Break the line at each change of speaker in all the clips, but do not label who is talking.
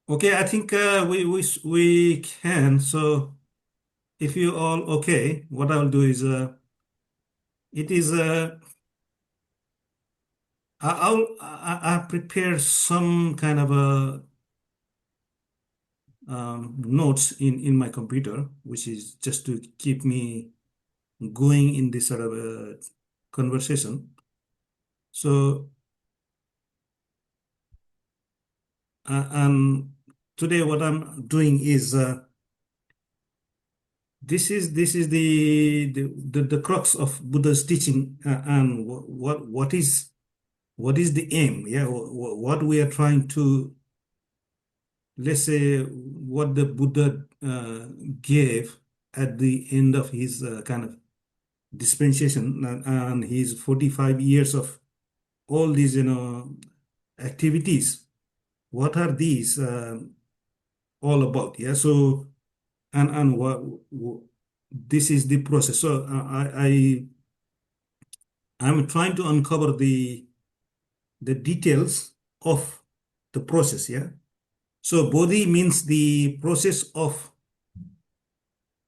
Okay, I think we can. So if you all okay, what I'll do is it is I prepare some kind of a notes in my computer, which is just to keep me going in this sort of conversation. So and today what I'm doing is this is the crux of Buddha's teaching, and what is the aim? Yeah, what we are trying to, let's say, what the Buddha gave at the end of his kind of dispensation, and his 45 years of all these, activities. What are these all about? Yeah, so and what this is the process. So I'm trying to uncover the details of the process. Yeah. So Bodhi means the process of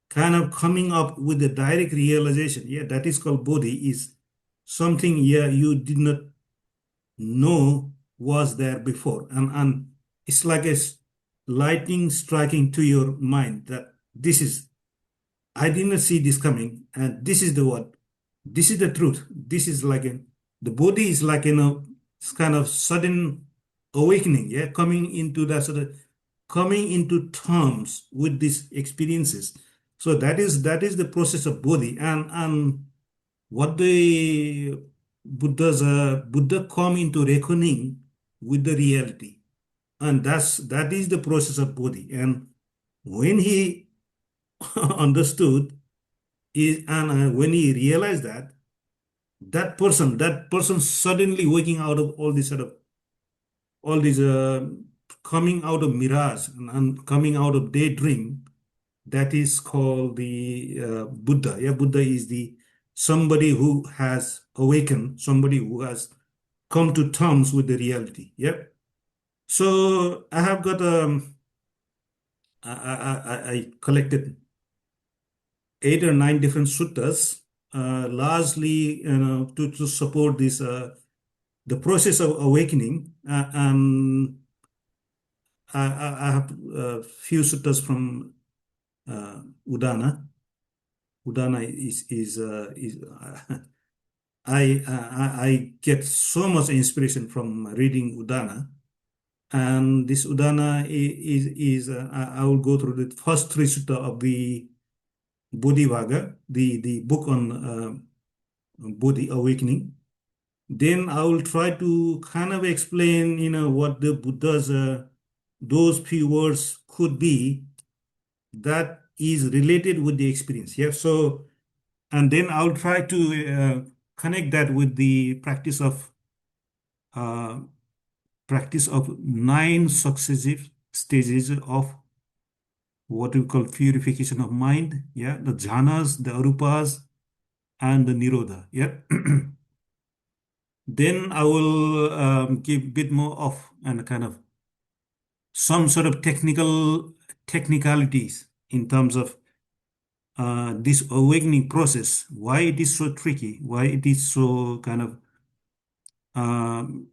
kind of coming up with the direct realization. Yeah, that is called Bodhi, is something, yeah, you did not know was there before. And it's like lightning striking to your mind that I did not see this coming, and this is the what? This is the truth. This is like the Bodhi is like, it's kind of sudden awakening, yeah, coming into that sort of coming into terms with these experiences. So that is the process of Bodhi, and what the Buddha come into reckoning with the reality, and that is the process of Bodhi. And when he understood is, and when he realized that that person suddenly waking out of all this sort of all these coming out of mirage, and coming out of daydream, that is called the Buddha. Yeah, Buddha is the somebody who has awakened, somebody who has come to terms with the reality. Yep. So I have got I collected 8 or 9 different suttas, largely, to support this the process of awakening, and I have a few suttas from Udana. Udana is I get so much inspiration from reading Udana, and this Udana is I will go through the first 3 sutta of the Bodhivagga, the book on Bodhi awakening. Then I will try to kind of explain, what the Buddha's those few words could be that is related with the experience. Yeah. So, and then I'll try to connect that with the uh, practice of 9 successive stages of what we call purification of mind. Yeah, the jhanas, the arupas, and the nirodha. Yeah. Then I will give a bit more of and kind of some sort of technicalities in terms of this awakening process, why it is so tricky, why it is so kind of um,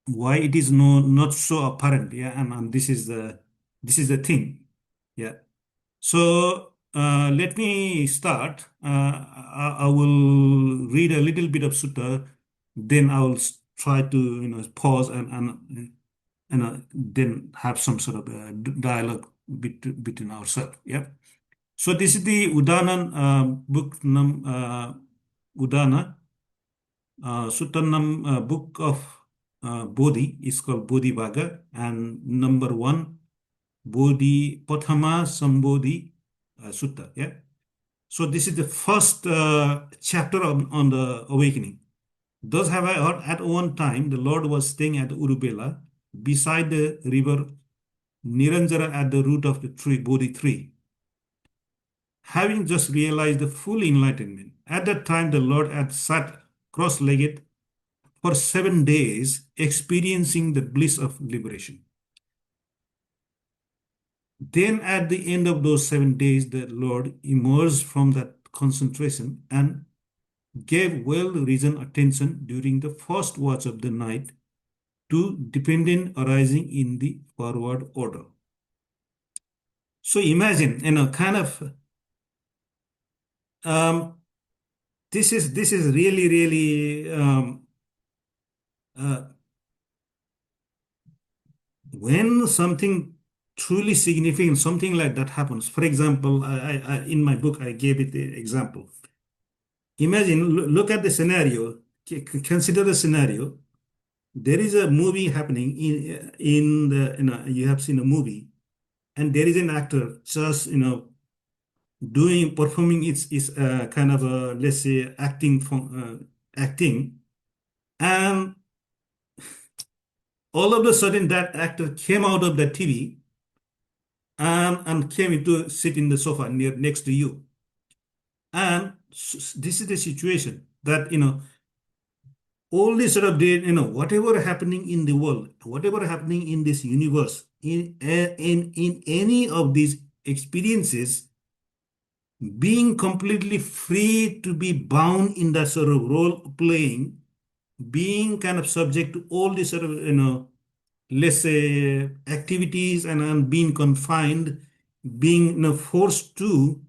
why it is not so apparent. Yeah, and this is the thing. Yeah. So let me start. I will read a little bit of sutta, then I will try to pause and then have some sort of dialogue between ourselves. Yeah. So this is the Udana book Udana Suttanam book of Bodhi is called Bodhivagga, and number 1 Bodhi Pathama Sambodhi Sutta. Yeah. So this is the first chapter on the awakening. Thus have I heard at one time the Lord was staying at Urubela beside the river Niranjara at the root of the tree Bodhi tree, having just realized the full enlightenment. At that time the Lord had sat cross-legged for 7 days, experiencing the bliss of liberation. Then at the end of those 7 days, the Lord emerged from that concentration and gave well-reasoned attention during the first watch of the night to dependent arising in the forward order. So imagine, kind of, um, this is really, really, uh, when something truly significant, something like that happens. For example, in my book, I gave it the example. Imagine, look at the scenario, consider the scenario. There is a movie happening in the, you have seen a movie, and there is an actor just, performing its kind of a, let's say, acting, and all of a sudden that actor came out of the TV and came into sit in the sofa next to you. And this is the situation that, all this sort of whatever happening in the world, whatever happening in this universe, in any of these experiences, being completely free to be bound in that sort of role playing, being kind of subject to all these sort of, let's say, activities, and being confined, being, forced to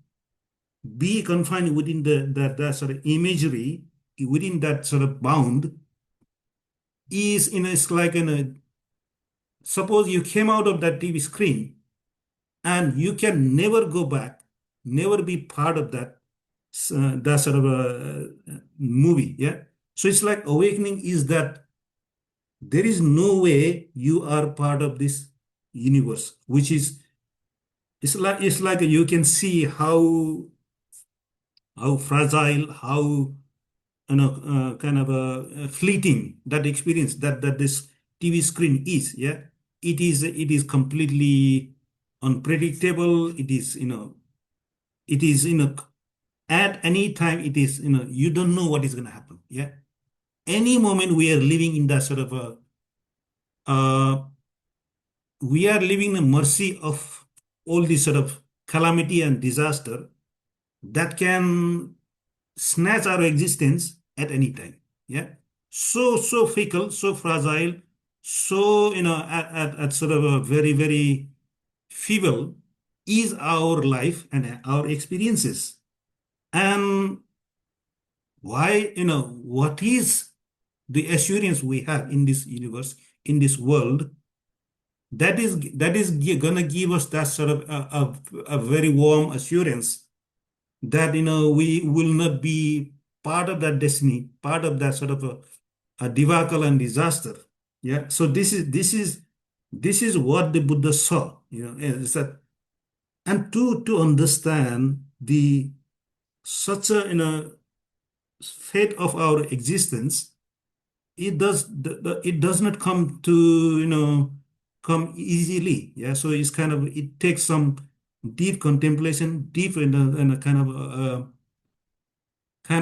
be confined within that sort of imagery, within that sort of bound, is, it's like, suppose you came out of that TV screen and you can never go back, never be part of that sort of a movie. Yeah. So it's like awakening is that there is no way you are part of this universe, which is, it's like you can see how fragile, how, kind of fleeting that experience that this TV screen is. Yeah, it is completely unpredictable. It is, at any time, it is, you don't know what is going to happen. Yeah, any moment we are living in that sort of a, uh, we are living the mercy of all this sort of calamity and disaster that can snatch our existence at any time. Yeah. So fickle, so fragile, so, at sort of a very, very feeble is our life and our experiences. And why, what is the assurance we have in this universe, in this world, that is gonna give us that sort of a very warm assurance that, we will not be part of that destiny, part of that sort of a debacle and disaster. Yeah. So this is what the Buddha saw. Is that, and to understand the such a, fate of our existence, it does not come easily. Yeah. So it's kind of, it takes some deep contemplation, deep in a kind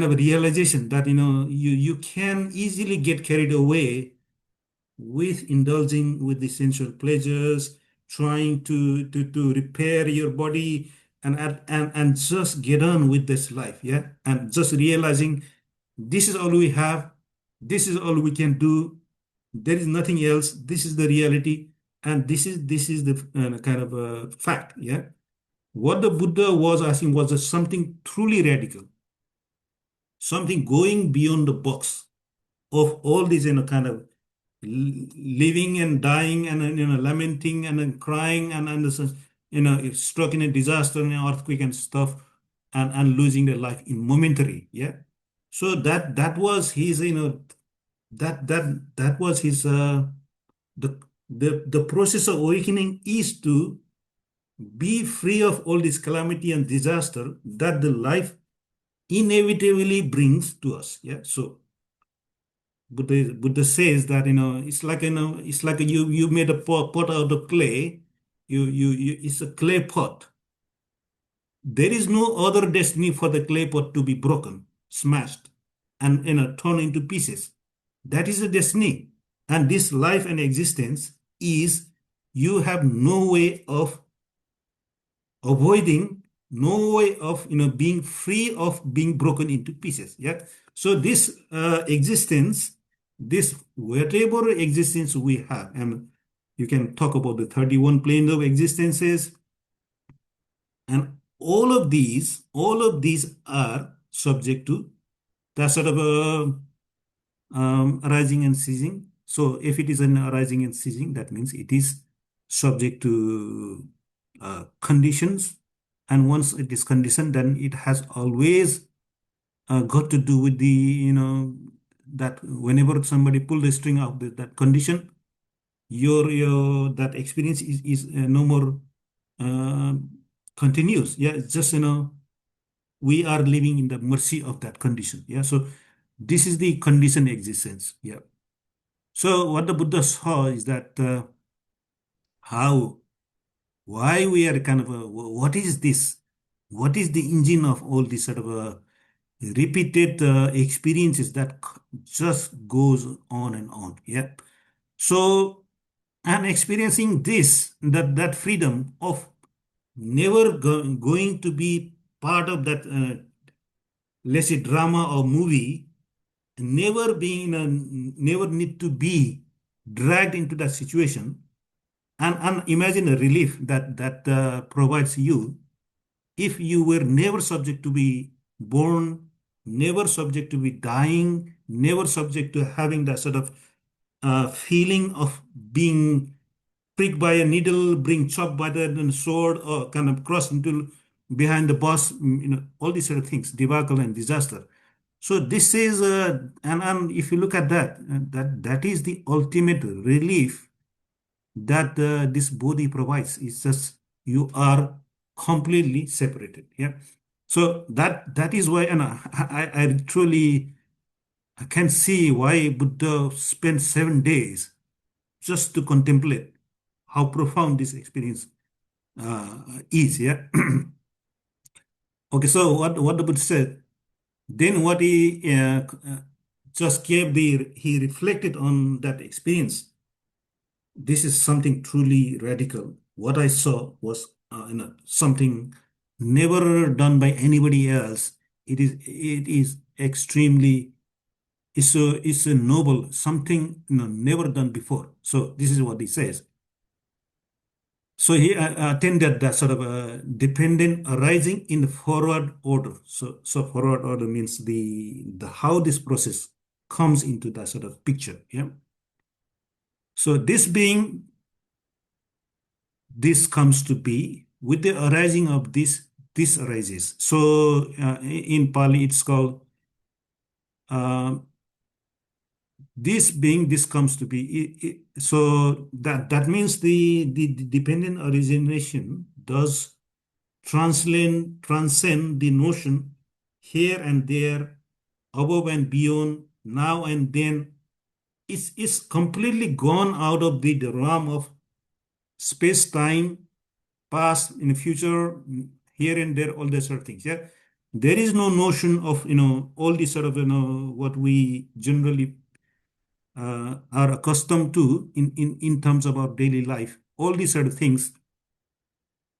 of a realization that, you can easily get carried away with indulging with the sensual pleasures, trying to repair your body, and just get on with this life. Yeah, and just realizing this is all we have, this is all we can do, there is nothing else, this is the reality, and this is the kind of fact. Yeah, what the Buddha was asking was just something truly radical, something going beyond the box of all these, kind of living and dying, and lamenting and then crying, and this is, if struck in a disaster and an earthquake and stuff, and losing their life in momentary. Yeah. So that was his, that was his, the the process of awakening is to be free of all this calamity and disaster that the life inevitably brings to us. Yeah. So Buddha says that, it's like, it's like you made a pot out of clay. It's a clay pot. There is no other destiny for the clay pot to be broken, smashed, and, torn into pieces. That is the destiny. And this life and existence is, you have no way of avoiding, no way of being free of being broken into pieces. Yeah. So this existence, this whatever existence we have, and you can talk about the 31 planes of existences, and all of these are subject to that sort of arising and ceasing. So if it is an arising and ceasing, that means it is subject to conditions. And once it is conditioned, then it has always got to do with that whenever somebody pull the string out that condition, your that experience is no more uh, continuous. Yeah, it's just we are living in the mercy of that condition. Yeah, so this is the conditioned existence. Yeah. So what the Buddha saw is that how, why we are kind of what is this? What is the engine of all these sort of repeated experiences that just goes on and on? Yeah. So I'm experiencing this, that freedom of never going to be part of that, let's say, drama or movie, never being, never need to be dragged into that situation. And imagine a relief that provides you if you were never subject to be born, never subject to be dying, never subject to having that sort of feeling of being pricked by a needle, being chopped by the sword, or kind of crossed into behind the bus, all these sort of things, debacle and disaster. So this is, and if you look at that, that is the ultimate relief that this Bodhi provides. It's just you are completely separated. Yeah. So that is why, and I truly I can see why Buddha spent 7 days just to contemplate how profound this experience is. Yeah. Okay. So what the Buddha said, then what he just gave he reflected on that experience. This is something truly radical. What I saw was something never done by anybody else. It is extremely, it's a noble, something never done before. So this is what he says. So he attended that sort of dependent arising in the forward order. So forward order means the how this process comes into that sort of picture. Yeah. So this comes to be with the arising of this arises. So in Pali it's called uh, this comes to be. So that means the dependent origination does transcend the notion here and there, above and beyond, now and then. It's completely gone out of the realm of space time, past, in the future, here and there, all these sort of things. Yeah, there is no notion of all these sort of what we generally are accustomed to in terms of our daily life. All these sort of things,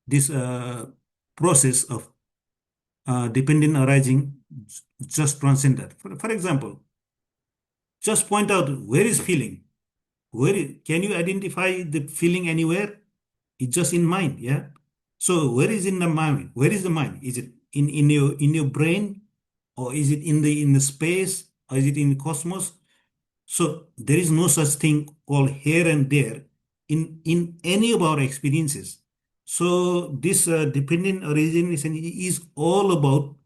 this process of dependent arising just transcend that. For example, just point out where is feeling. Can you identify the feeling anywhere? It's just in mind, yeah. So where is in the mind? Where is the mind? Is it in your brain, or is it in the space, or is it in the cosmos? So there is no such thing called here and there in any of our experiences. So this dependent origination is all about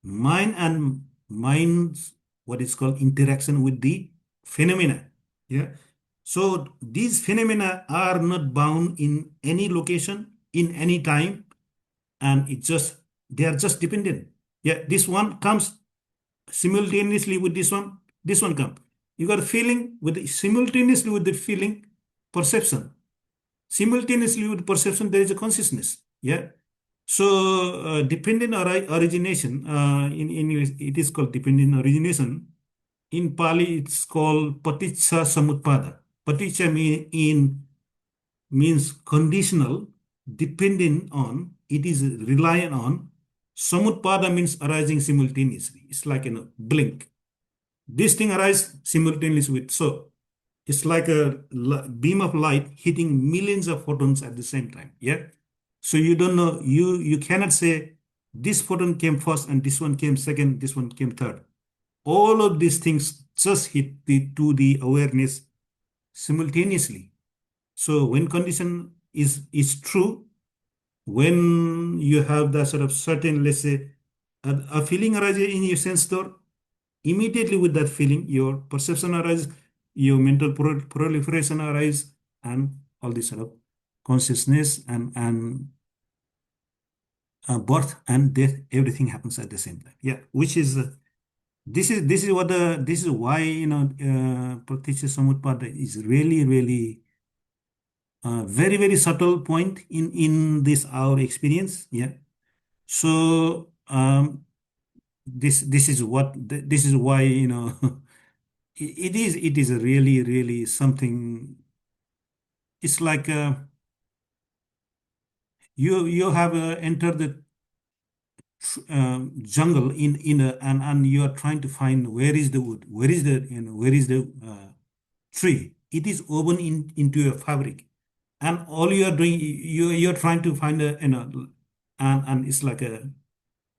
mind and mind's what is called interaction with the phenomena. Yeah. So these phenomena are not bound in any location, in any time, and they are just dependent. Yeah, this one comes simultaneously with this one comes. You got a feeling simultaneously with the feeling, perception. Simultaneously with perception, there is a consciousness. Yeah. So dependent origination, in it is called dependent origination. In Pali, it's called Paticcasamuppada. Paticca means conditional, dependent on, it is reliant on samutpada means arising simultaneously. It's like blink. This thing arises simultaneously with so it's like a beam of light hitting millions of photons at the same time. Yeah. So you don't know, you cannot say this photon came first and this one came second, this one came third. All of these things just hit to the awareness simultaneously. So when condition is true, when you have the sort of certain, let's say, a feeling arises in your sense store, immediately with that feeling, your perception arises, your mental proliferation arises, and all this sort of consciousness and birth and death, everything happens at the same time. Yeah, which is this is why Paticcasamuppada is really very very subtle point in this our experience. Yeah. So this is what this is why it is a really something. It's like you have entered the jungle in a and you are trying to find where is the wood, where is the where is the tree. It is woven into a fabric, and all you are doing, you're trying to find a and it's like a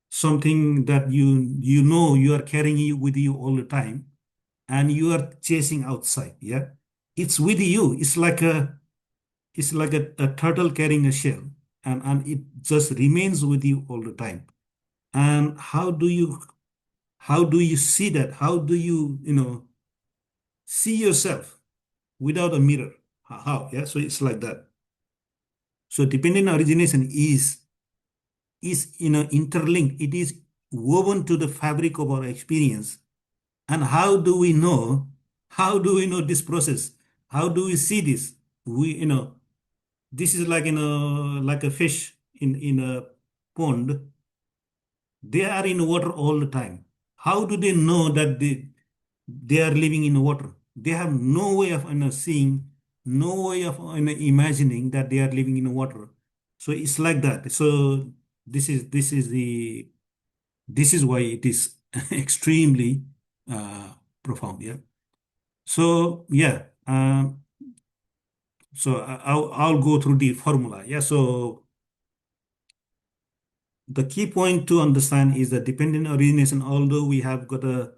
something that you you are carrying with you all the time, and you are chasing outside. Yeah, it's with you. It's like a turtle carrying a shell, and it just remains with you all the time. And how do you see that? How do you see yourself without a mirror? How? Yeah. So it's like that. So dependent origination is interlinked. It is woven to the fabric of our experience. And how do we know this process? How do we see this? This is like a fish in a pond. They are in water all the time. How do they know that they are living in water? They have no way of seeing, no way of imagining that they are living in water. So it's like that. So this is why it is extremely uh, profound. Yeah. So yeah. So I'll go through the formula. Yeah. So the key point to understand is that dependent origination, although we have got a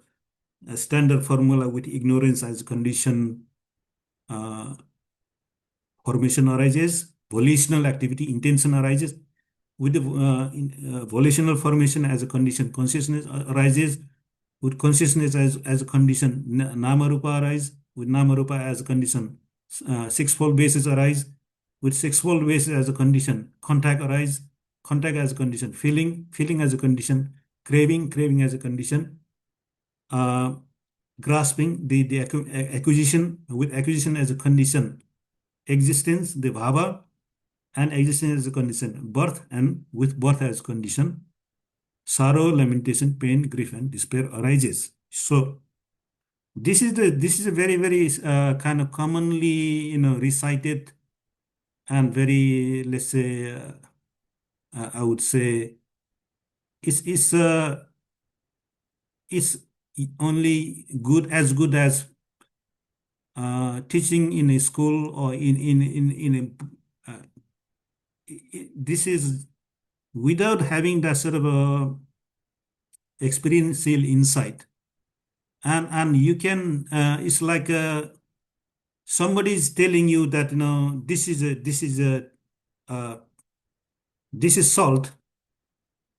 standard formula with ignorance as a condition, uh, formation arises, volitional activity, intention arises. With the volitional formation as a condition, consciousness arises. With consciousness as a condition, Namarupa arise. With Namarupa as a condition, sixfold bases arise. With sixfold bases as a condition, contact arise. Contact as a condition, feeling as a condition, craving as a condition, uh, grasping the acquisition, with acquisition as a condition, existence, the bhava, and existence as a condition, birth, and with birth as a condition, sorrow, lamentation, pain, grief, and despair arises. So this is a very very kind of commonly recited and very, let's say, I would say it's only good as teaching in a school or in a this is without having that sort of a experiential insight, and you can it's like somebody is telling you that uh, this is salt.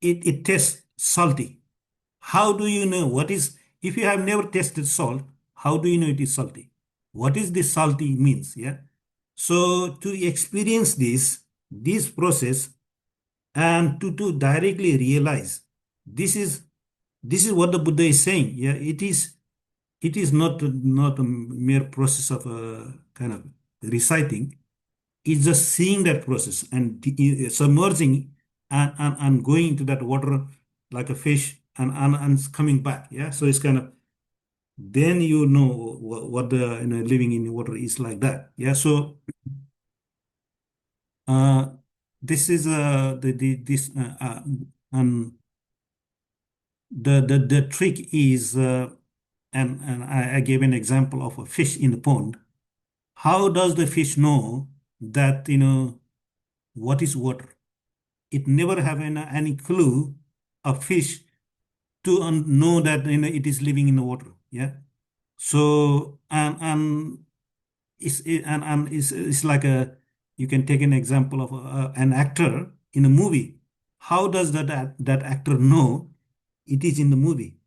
It tastes salty. How do you know what is, if you have never tasted salt, how do you know it is salty? What is this salty means? Yeah. So to experience this process, and to directly realize this is this is what the Buddha is saying. Yeah, it is not a mere process of kind of reciting. It's just seeing that process and submerging and going into that water like a fish and coming back. Yeah, so it's kind of, then what the living in water is like that. Yeah, so uh, this is the this the trick is and I gave an example of a fish in the pond. How does the fish know that what is water? It never have any clue of fish to know that it is living in the water. Yeah. So it's like a you can take an example of an actor in a movie. How does that actor know it is in the movie?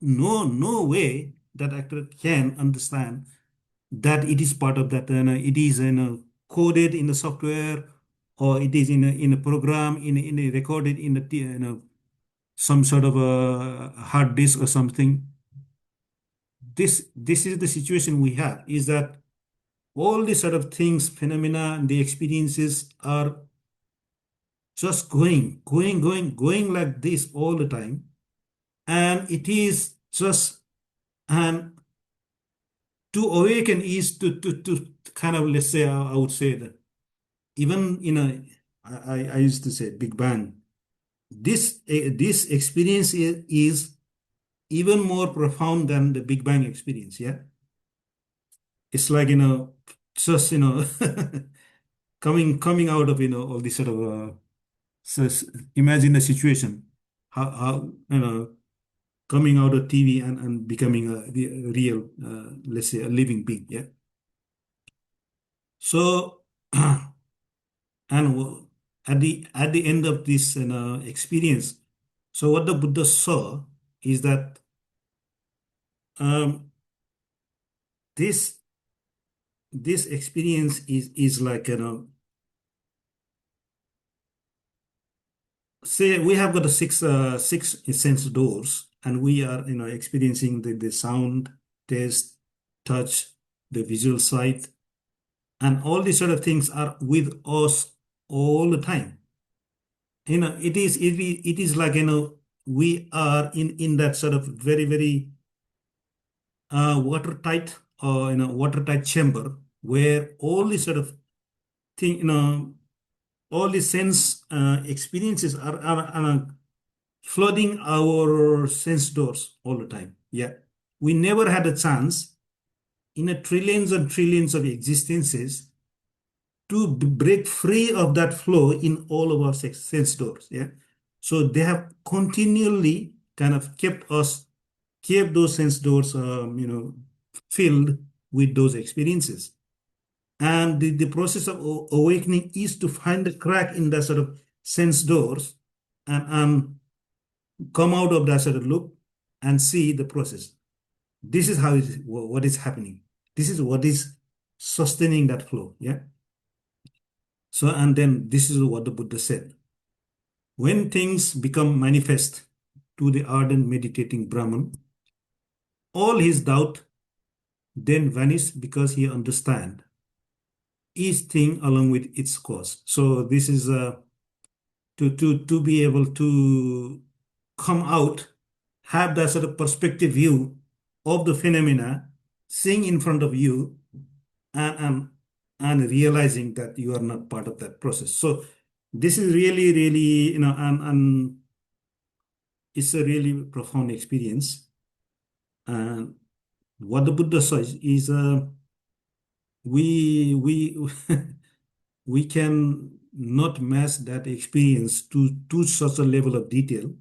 No way that actor can understand that it is part of that. It is coded in the software, or it is in a program in a recorded in the some sort of a hard disk or something. This is the situation we have. Is that all these sort of things, phenomena, and the experiences are just going like this all the time. And it is just, and to awaken is to kind of, let's say, I would say that even I used to say Big Bang. This experience is even more profound than the Big Bang experience. Yeah. It's like, just, coming out of, all this sort of, so imagine the situation, how coming out of TV and becoming a real, let's say, a living being. Yeah. So, and at the end of this experience, so what the Buddha saw is that um, this this experience is like, say we have got a six sense doors, and we are experiencing the sound, taste, touch, the visual sight, and all these sort of things are with us all the time. It is like, we are in that sort of very, very watertight, or watertight chamber, where all these sort of thing, all the sense experiences are flooding our sense doors all the time. Yeah. We never had a chance in a trillions and trillions of existences to break free of that flow in all of our sense doors. Yeah. So they have continually kind of kept those sense doors, filled with those experiences. And the process of awakening is to find a crack in that sort of sense doors, and come out of that sort of loop and see the process. This is how what is happening. This is what is sustaining that flow. Yeah. So, and then this is what the Buddha said. When things become manifest to the ardent meditating Brahman, all his doubt then vanish, because he understand each thing along with its cause. So this is to be able to come out, have that sort of perspective view of the phenomena, seeing in front of you, and and realizing that you are not part of that process. So this is really, really, and it's a really profound experience. And what the Buddha says is, we we can not match that experience to such a level of detail,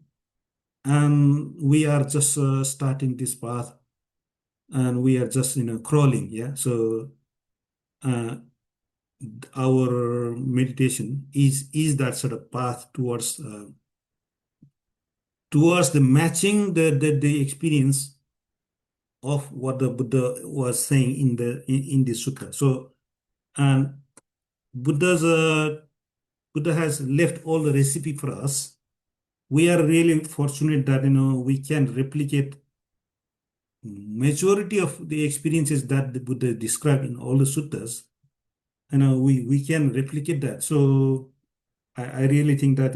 and we are just starting this path, and we are just crawling. Yeah. So uh, our meditation is that sort of path towards the matching the experience of what the Buddha was saying in the sutta. So, and Buddha's Buddha has left all the recipe for us. We are really fortunate that we can replicate majority of the experiences that the Buddha described in all the suttas. We can replicate that. So I really think that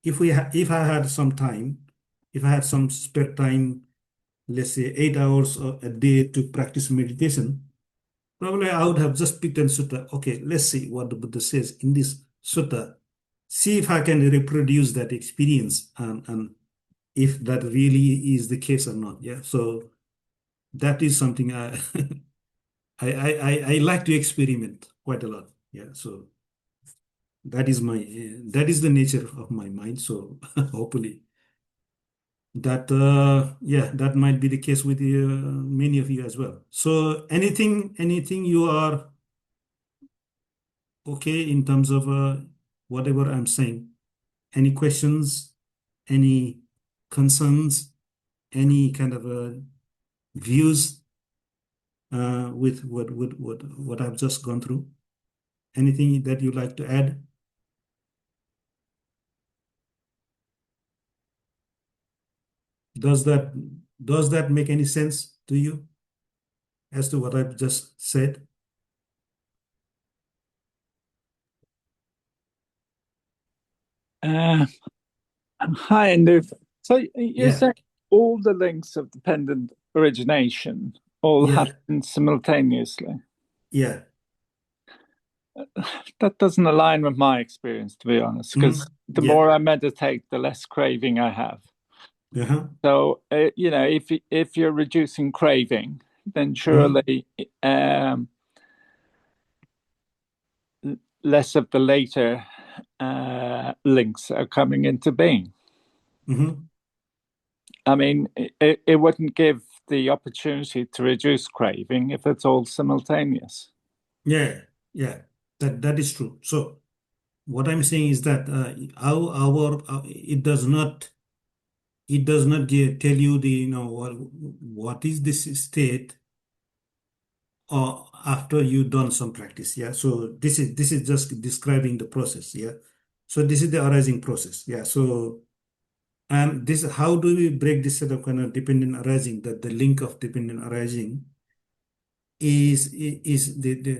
if I had some time, if I had some spare time, let's say 8 hours a day to practice meditation, probably I would have just picked and sutta. Okay, let's see what the Buddha says in this sutta, see if I can reproduce that experience, and if that really is the case or not. Yeah. So that is something I like to experiment quite a lot. Yeah. So that is the nature of my mind. So hopefully that yeah, that might be the case with many of you as well. So anything you are okay in terms of whatever I'm saying? Any questions, any concerns, any kind of views with what I've just gone through? Anything that you'd like to add? Does that does that make any sense to you as to what I've just said?
Uh, kind of. So you're
Yeah,
saying all the links of dependent origination all
yeah,
happen simultaneously.
yeah.
That doesn't align with my experience, to be honest, because the
Yeah.
more I meditate, the less craving I have.
Uh-huh.
So, if you're reducing craving, then
Mm-hmm.
surely less of the later links are coming into being.
Mm-hmm.
I mean, it wouldn't give the opportunity to reduce craving if it's all simultaneous.
Yeah, yeah. That is true. So what I'm saying is that it does not tell you the what is this state or after you've done some practice. Yeah. So this is just describing the process. Yeah. So this is the arising process. Yeah. So and this how do we break this set of kind of dependent arising, that the link of dependent arising is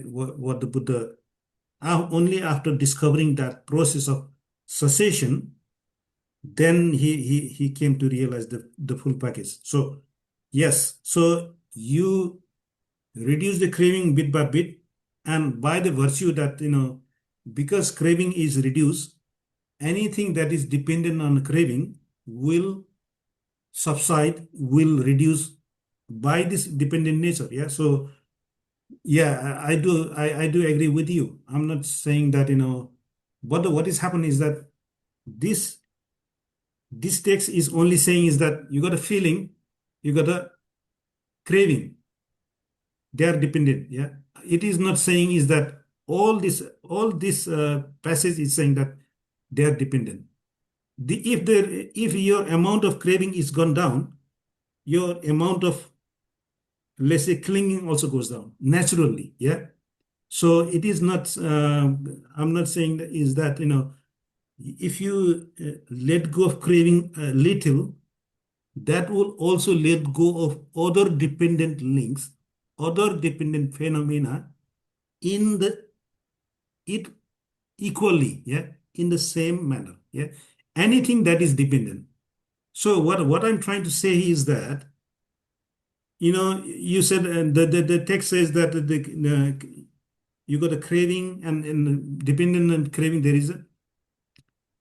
what the Buddha only after discovering that process of cessation, then he came to realize the full package. So yes, so you reduce the craving bit by bit, and by the virtue that because craving is reduced, anything that is dependent on craving will subside, will reduce by this dependent nature. Yeah. So yeah, I do agree with you. I'm not saying that what is happening is that this this text is only saying is that you got a feeling, you got a craving, they are dependent. Yeah. It is not saying is that all this passage is saying that they are dependent. If your amount of craving is gone down, your amount of, let's say, clinging also goes down naturally. Yeah. So it is not I'm not saying that is that if you let go of craving a little, that will also let go of other dependent links, other dependent phenomena in the it equally, yeah, in the same manner, yeah. Anything that is dependent. So what I'm trying to say is that you said the text says that you got a craving, and dependent on craving there is a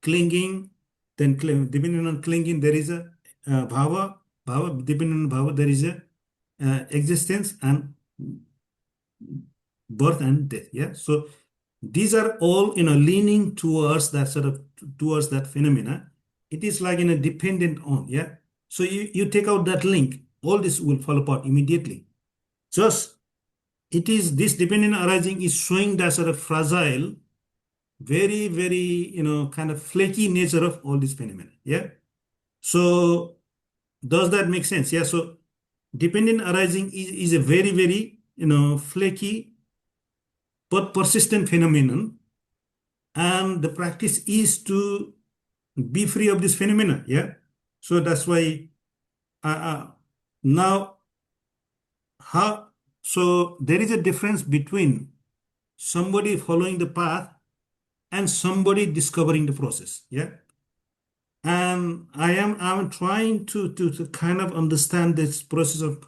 clinging, then depending on clinging there is a bhava, depending on bhava there is a existence and birth and death. Yeah. So these are all leaning towards that sort of, towards that phenomena. It is like dependent on. Yeah. So you take out that link, all this will fall apart immediately. Just it is this dependent arising is showing that sort of fragile, very, very, kind of flaky nature of all these phenomena. Yeah. So does that make sense? Yeah. So dependent arising is a very, very, flaky but persistent phenomenon. And the practice is to be free of this phenomena. Yeah. So that's why now how, so there is a difference between somebody following the path and somebody discovering the process. Yeah. And I'm trying to kind of understand this process of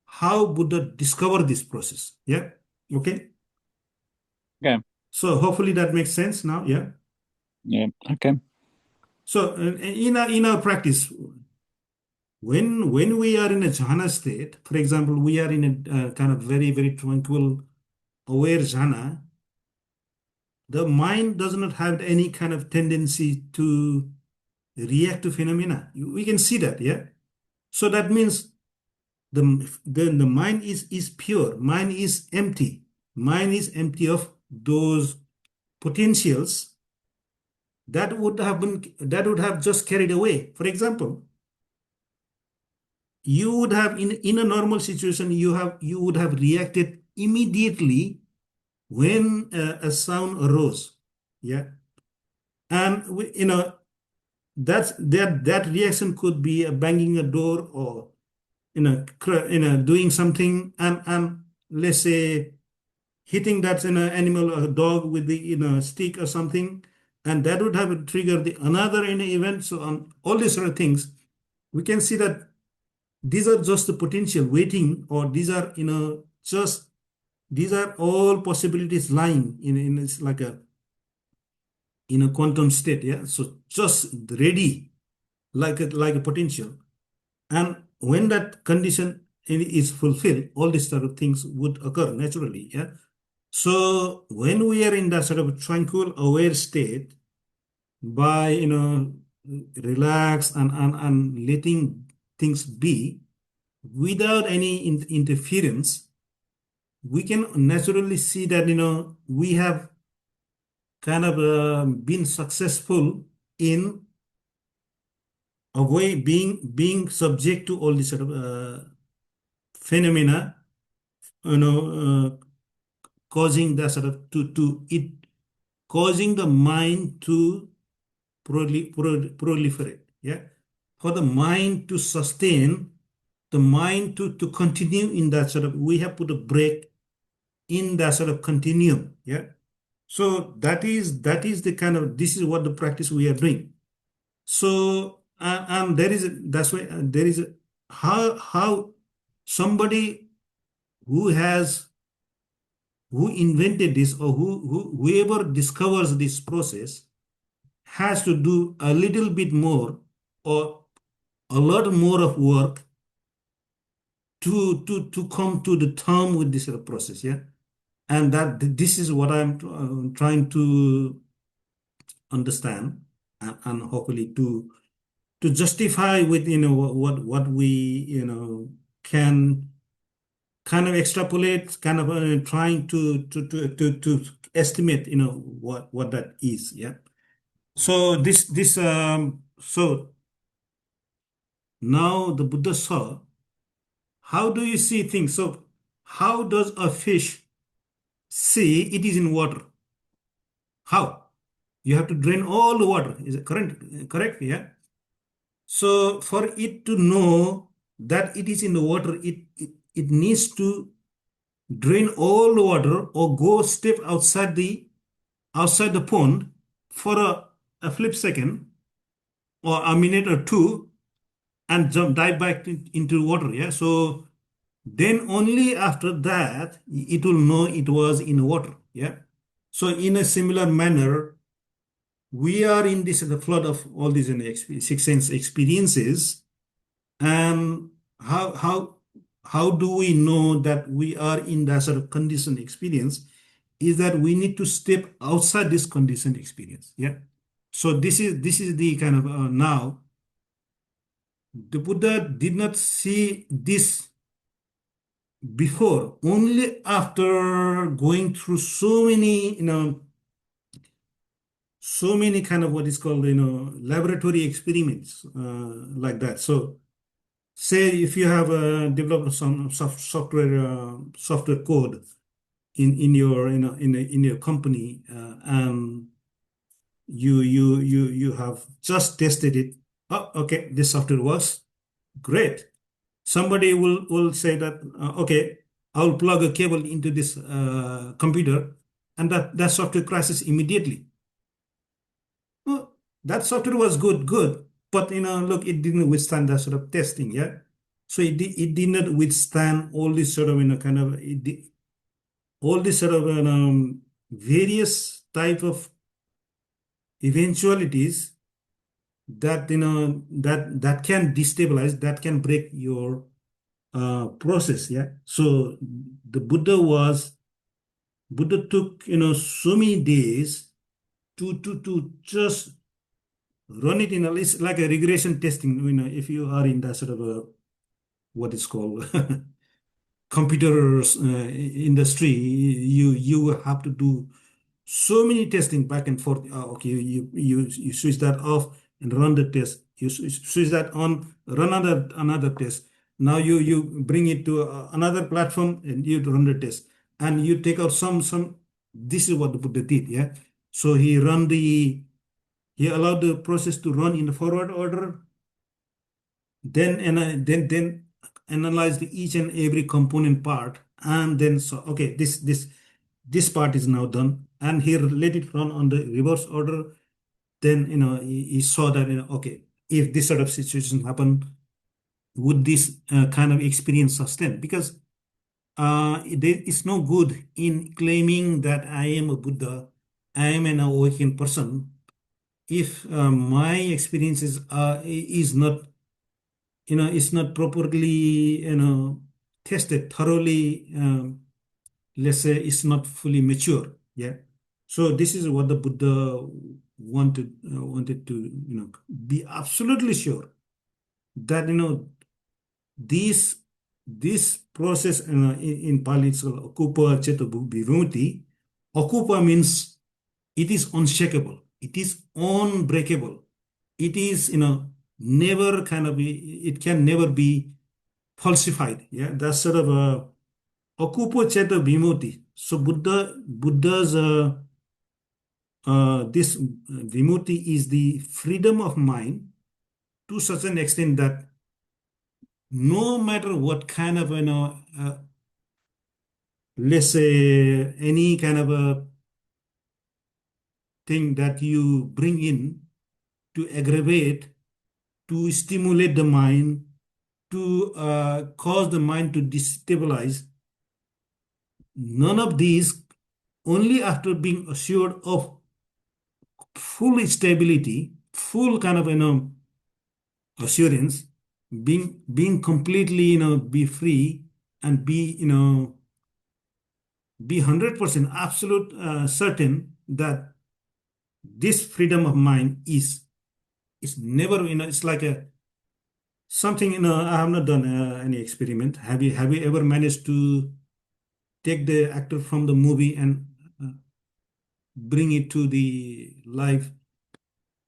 how Buddha discovered this process. Yeah. Okay.
Okay.
So hopefully that makes sense now. Yeah.
Yeah. Okay.
So in our practice, when we are in a jhana state, for example, we are in a kind of very, very tranquil, aware jhana, the mind does not have any kind of tendency to react to phenomena. We can see that, yeah. So that means the mind is pure, mind is empty, mind is empty of those potentials that would have just carried away. For example, you would have in a normal situation you would have reacted immediately when a sound arose, yeah, and that reaction could be a banging a door or doing something and let's say hitting that animal or dog with the stick or something, and that would have triggered the another event. So on all these sort of things, we can see that these are just the potential waiting, or these are just these are all possibilities lying in it's like a in a quantum state, yeah. So just ready like a potential, and when that condition is fulfilled, all these sort of things would occur naturally, yeah. So when we are in that sort of tranquil aware state, by relax and letting things be without any interference, we can naturally see that we have kind of been successful in avoid being subject to all these sort of phenomena, you know, causing the sort of to it causing the mind to proliferate. Yeah, for the mind to sustain, the mind to continue in that sort of, we have put a break in that sort of continuum. Yeah, so that is the kind of, this is what the practice we are doing. So there is that's why there is how somebody who has who invented this, or whoever discovers this process has to do a little bit more or a lot more of work to come to the term with this process, yeah. And that this is what I'm trying to understand, and hopefully to justify with what we can kind of extrapolate, kind of trying to estimate what that is, yeah. So this so now the Buddha saw, how do you see things? So how does a fish see it is in water? How? You have to drain all the water. Is it correct? Correct? Yeah. So for it to know that it is in the water, it needs to drain all the water or go step outside the pond for a flip second or a minute or two and dive back into water. Yeah. So then only after that it will know it was in water. Yeah. So in a similar manner, we are in this the flood of all these six sense experiences. And how do we know that we are in that sort of conditioned experience? Is that we need to step outside this conditioned experience. Yeah. So this is the kind of now the Buddha did not see this before, only after going through so many so many kind of what is called laboratory experiments like that. So say if you have developed some software code in your in your company, and you have just tested it. Oh, okay, this software works. Great. Somebody will say that okay, I'll plug a cable into this computer, and that software crashes immediately. Well, that software was good, but look, it didn't withstand that sort of testing, yeah. So it did not withstand all this sort of kind of all this sort of various type of eventualities that that can destabilize, that can break your process. Yeah. So the Buddha took so many days to just run it in a list like a regression testing. If you are in that sort of a what is called computers industry, you have to do so many testing back and forth. Okay, you switch that off and run the test. You switch that on, run another test. Now you bring it to another platform and you run the test, and you take out some. This is what the Buddha did. Yeah. So he allowed the process to run in the forward order, then analyze each and every component part, and then so okay, this part is now done, and he let it run on the reverse order. Then he saw that okay, if this sort of situation happen, would this kind of experience sustain? Because it's no good in claiming that I am a Buddha, I am an awakened person, if my experiences is not it's not properly tested thoroughly. Let's say it's not fully mature. Yeah. So this is what the Buddha wanted to be absolutely sure that this this process in Pali it's called Akupa Cheta Vimutti. Akupa means it is unshakable, it is unbreakable, it is never kind of it can never be falsified. Yeah, that's sort of a Akupa Cheta Vimutti. So Buddha's this Vimutti is the freedom of mind to such an extent that no matter what kind of let's say any kind of a thing that you bring in to aggravate, to stimulate the mind, to cause the mind to destabilize, none of these, only after being assured of full stability, full kind of assurance, being completely be free and be 100% absolute certain that this freedom of mind is never it's like a something I have not done any experiment. Have you ever managed to take the actor from the movie and uh, bring it to the live,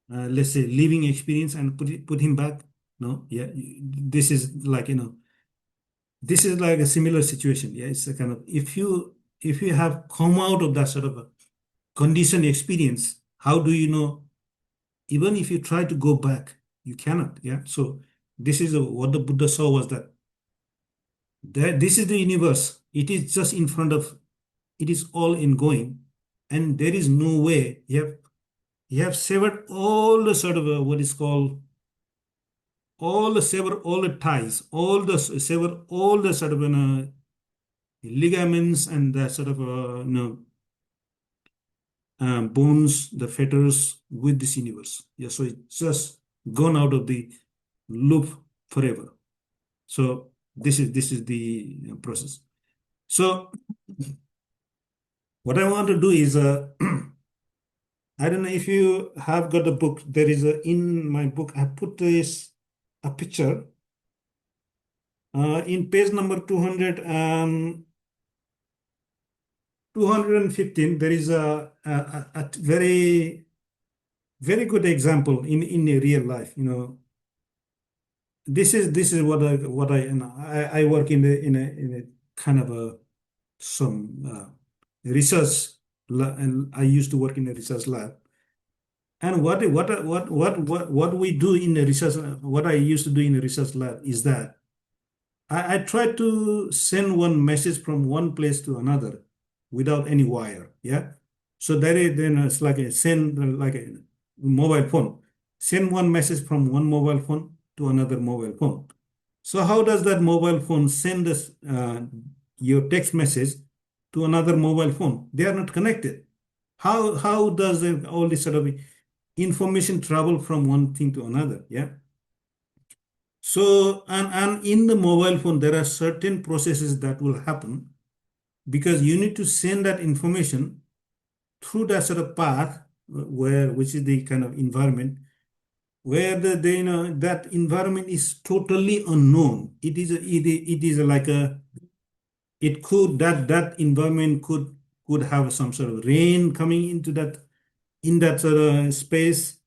let's say living experience, and put him back? No. Yeah. This is like this is like a similar situation. Yeah, it's a kind of, if you have come out of that sort of a conditioned experience, how do you know? Even if you try to go back, you cannot. Yeah. So this is what the Buddha saw, was that this is the universe. It is just in front of. It is all ingoing, and there is no way. You have severed all the sort of what is called all the sever all the ties, all the sever all the sort of ligaments and the sort of bones, the fetters with this universe. Yeah, so it's just gone out of the loop forever. So this is the process. So what I want to do is I don't know if you have got a book. There is in my book I put this a picture in page number 215. There is a very very good example in a real life. This is what I I work in a kind of a some research and I used to work in a research lab. And what we do in the research, what I used to do in the research lab is that I try to send one message from one place to another without any wire. Yeah. So that is then it's like a send like a mobile phone. Send one message from one mobile phone to another mobile phone. So how does that mobile phone send us your text message to another mobile phone? They are not connected. how does all this sort of information travel from one thing to another? Yeah. So, and in the mobile phone, there are certain processes that will happen because you need to send that information through that sort of path which is the kind of environment where that environment is totally unknown. It is like it could that environment could have some sort of rain coming into that in that sort of space.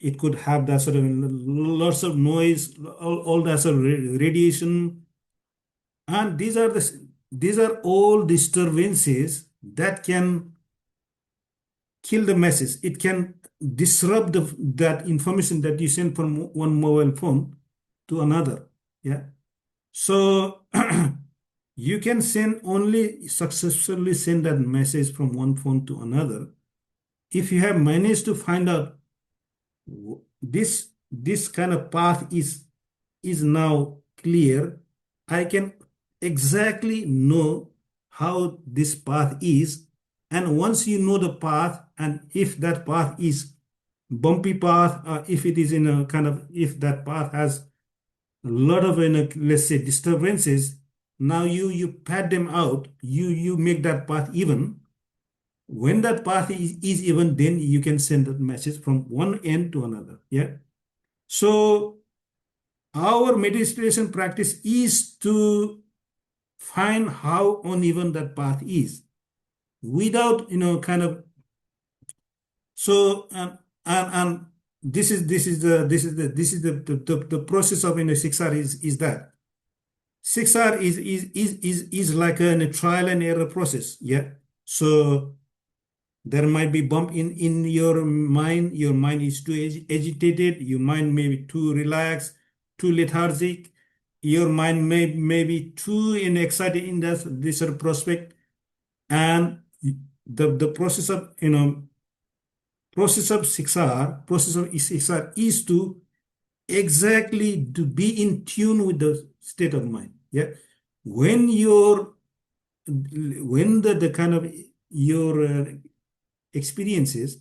It could have that sort of lots of noise, all that sort of radiation, and these are all disturbances that can kill the message. It can disrupt that information that you send from one mobile phone to another. Yeah. So you can send only successfully send that message from one phone to another if you have managed to find out this kind of path is now clear. I can exactly know how this path is, and once you know the path, and if that path is bumpy path, or if it is in a kind of if that path has a lot of let's say disturbances, now you pad them out, you make that path even. When that path is even, then you can send that message from one end to another. Yeah. So our meditation practice is to find how uneven that path is without kind of so and the process of siksar is that siksar is like a trial and error process. Yeah. So there might be bump in your mind. Your mind is too agitated. Your mind may be too relaxed, too lethargic. Your mind may be too excited in this sort of prospect. And the process of siksar is to exactly to be in tune with the state of mind. Yeah. When the kind of your experiences,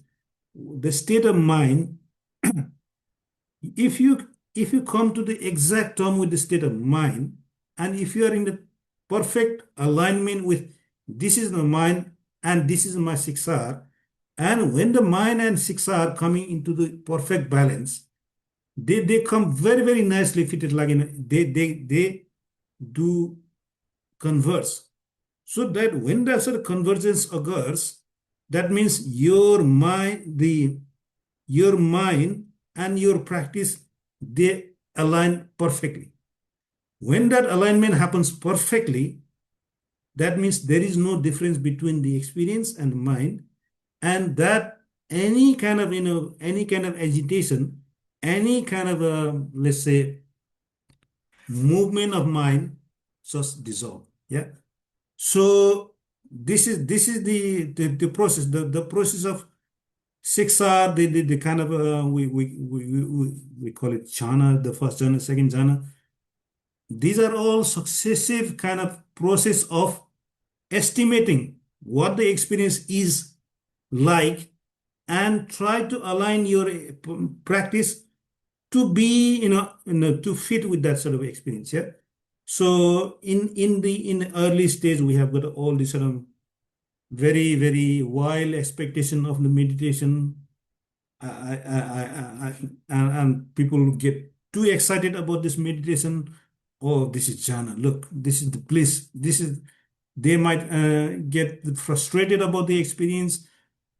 the state of mind, if you come to the exact term with the state of mind, and if you are in the perfect alignment with this is the mind and this is my siksar, and when the mind and siksar are coming into the perfect balance, they come very, very nicely fitted, like they do converse. So that when that sort of convergence occurs, that means your mind and your practice, they align perfectly. When that alignment happens perfectly, that means there is no difference between the experience and mind, and that any kind of any kind of agitation, any kind of let's say movement of mind just dissolve. Yeah. So this is the process, the process of six are the kind of we call it jhana, the first jhana, second jhana. These are all successive kind of process of estimating what the experience is like, and try to align your practice to be to fit with that sort of experience. Yeah. So in the early stage, we have got all this sort of very, very wild expectation of the meditation. And people get too excited about this meditation. Oh, this is jhana. Look, this is the bliss. They might get frustrated about the experience.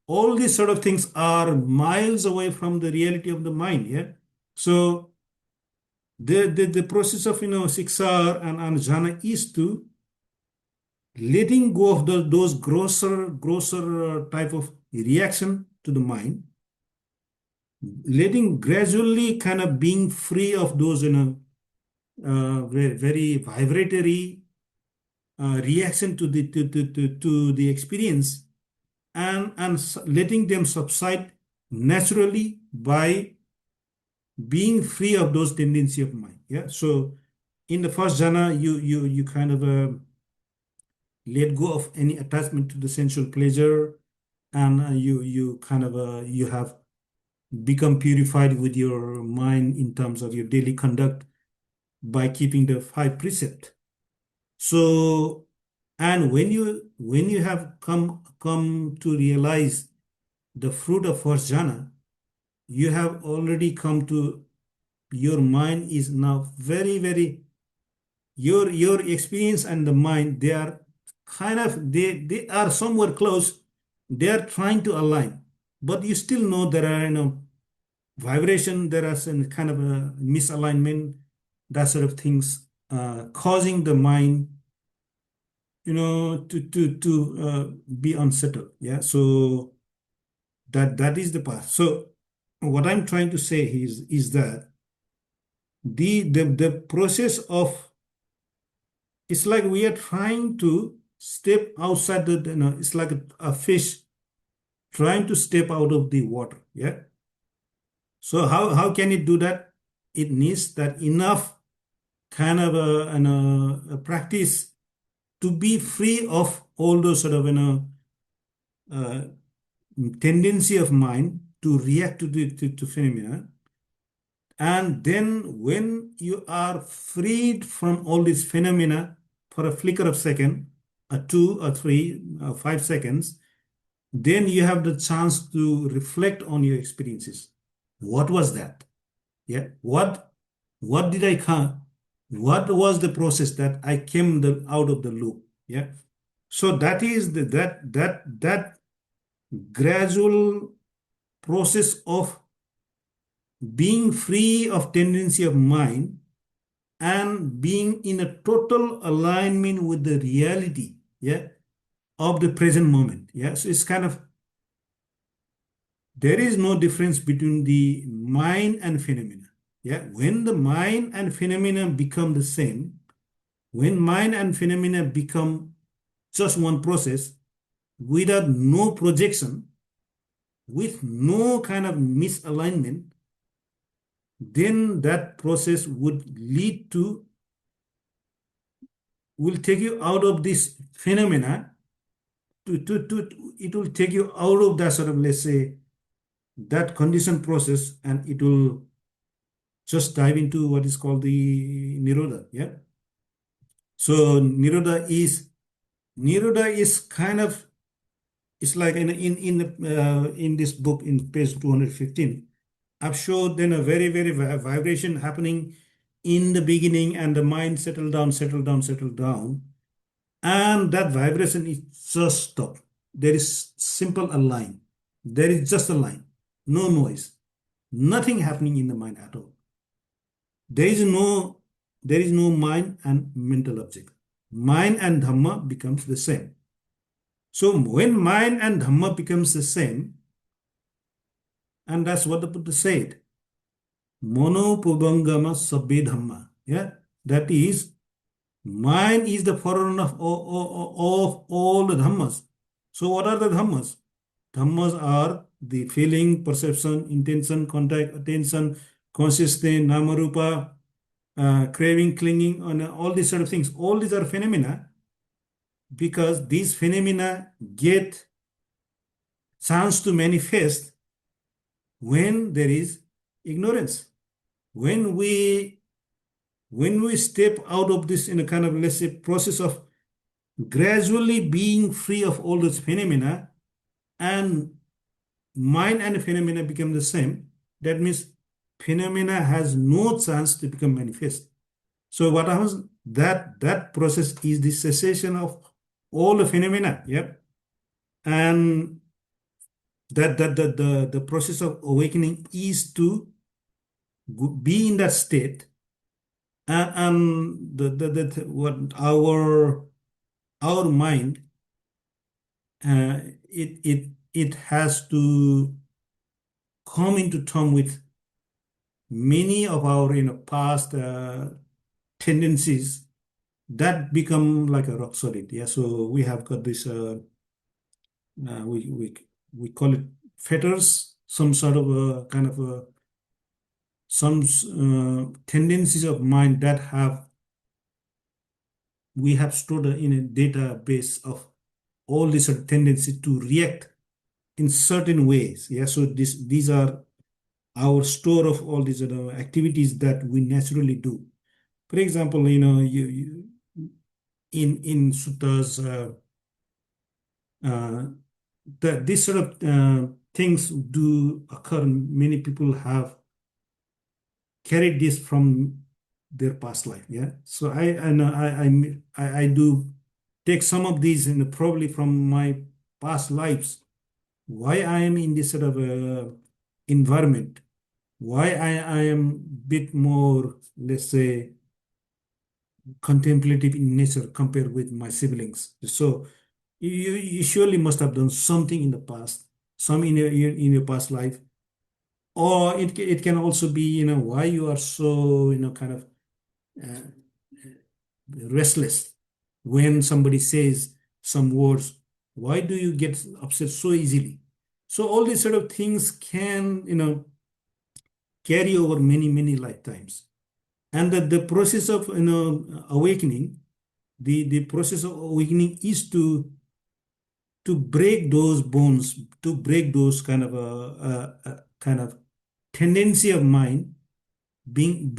All these sort of things are miles away from the reality of the mind. Yeah. So the process of siksar and jhana is to letting go of those grosser type of reaction to the mind, letting gradually kind of being free of those very, very vibratory reaction to the experience, and letting them subside naturally by being free of those tendency of mind. Yeah. So in the first jhana, you kind of let go of any attachment to the sensual pleasure, and you kind of you have become purified with your mind in terms of your daily conduct by keeping the 5 precepts. So, and when you have come to realize the fruit of first jhana, you have already come to, your mind is now very, your experience and the mind, they are kind of, they are somewhere close. They are trying to align, but you still know there are, vibration, there are some kind of a misalignment, that sort of things, causing the mind, to be unsettled. Yeah. So that is the path. So what I'm trying to say is that the process of, it's like we are trying to step outside it's like a fish trying to step out of the water. Yeah. So how can it do that? It needs that enough kind of a practice to be free of all those sort of uh, tendency of mind to react to phenomena. And then when you are freed from all these phenomena for a flicker of second, a 2 or 3 or 5 seconds, then you have the chance to reflect on your experiences. What was that? Yeah. What did I come? What was the process that I came out of the loop? Yeah. So that is that gradual process of being free of tendency of mind and being in a total alignment with the reality, yeah, of the present moment. Yeah. So it's kind of, there is no difference between the mind and phenomena. Yeah. When the mind and phenomena become the same, when mind and phenomena become just one process without no projection, with no kind of misalignment, then that process would lead to, will take you out of this phenomena, it will take you out of that sort of, let's say, that conditioned process, and it will just dive into what is called the Niroda. Yeah. So Niroda is kind of, it's like in this book in page 215, I've showed then a very vibration happening in the beginning, and the mind settle down, and that vibration is just stop. There is simple a line. There is just a line, no noise, nothing happening in the mind at all. There is no mind and mental object. Mind and Dhamma becomes the same. So when mind and Dhamma becomes the same, and that's what the Buddha said, Mono Pubangama Sabbe Dhamma. Yeah, that is, mind is the forerunner of all the Dhammas. So what are the Dhammas? Dhammas are the feeling, perception, intention, contact, attention, consciousness, namarupa, craving, clinging, and all these sort of things. All these are phenomena, because these phenomena get chance to manifest when there is ignorance. When we step out of this in a kind of, let's say, process of gradually being free of all those phenomena, and mind and phenomena become the same, that means phenomena has no chance to become manifest. So what happens, that process is the cessation of all the phenomena. Yep. And the process of awakening is to be in that state, and what our mind, it has to come into term with many of our past tendencies that become like a rock solid. Yeah. So we have got this we call it fetters, some sort of a kind of a, some tendencies of mind that have we have stored in a database of all these sort of tendencies to react in certain ways. Yeah, so these are our store of all these activities that we naturally do. For example, you in suttas, this sort of things do occur. Many people have carried this from their past life. Yeah, so I know I do take some of these and probably from my past lives. Why I am in this sort of environment? Why I am bit more, let's say, contemplative in nature compared with my siblings. So you surely must have done something in the past, some in your past life, or it can also be why you are so kind of uh, restless when somebody says some words. Why do you get upset so easily? So all these sort of things can carry over many lifetimes, and the process of awakening, the process of awakening is to break those bones, to break those kind of tendency of mind being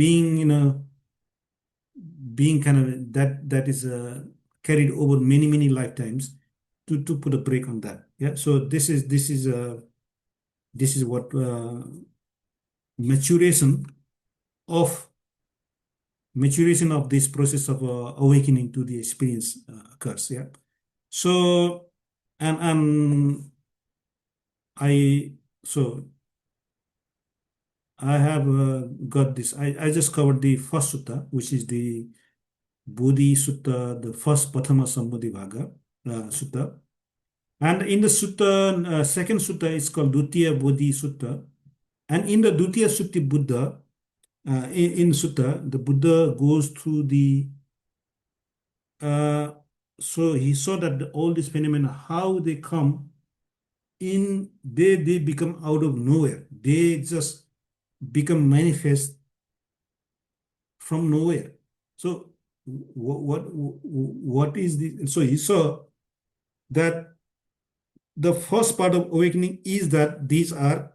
being kind of that is carried over many lifetimes, to put a break on that. Yeah, so this is what maturation of maturation of this process of awakening to the experience occurs. Yeah, so and I so I have got this. I just covered the first sutta, which is the Bodhi Sutta, the first Pathama Sambodhi Bhaga Sutta. And in the sutta, second sutta is called Dutiya Bodhi Sutta. And in the Dutiya Sutti Buddha, in sutta, the Buddha goes through uh, so he saw that all these phenomena, how they come in, they become out of nowhere. They just become manifest from nowhere. So what is the, so he saw that the first part of awakening is that these are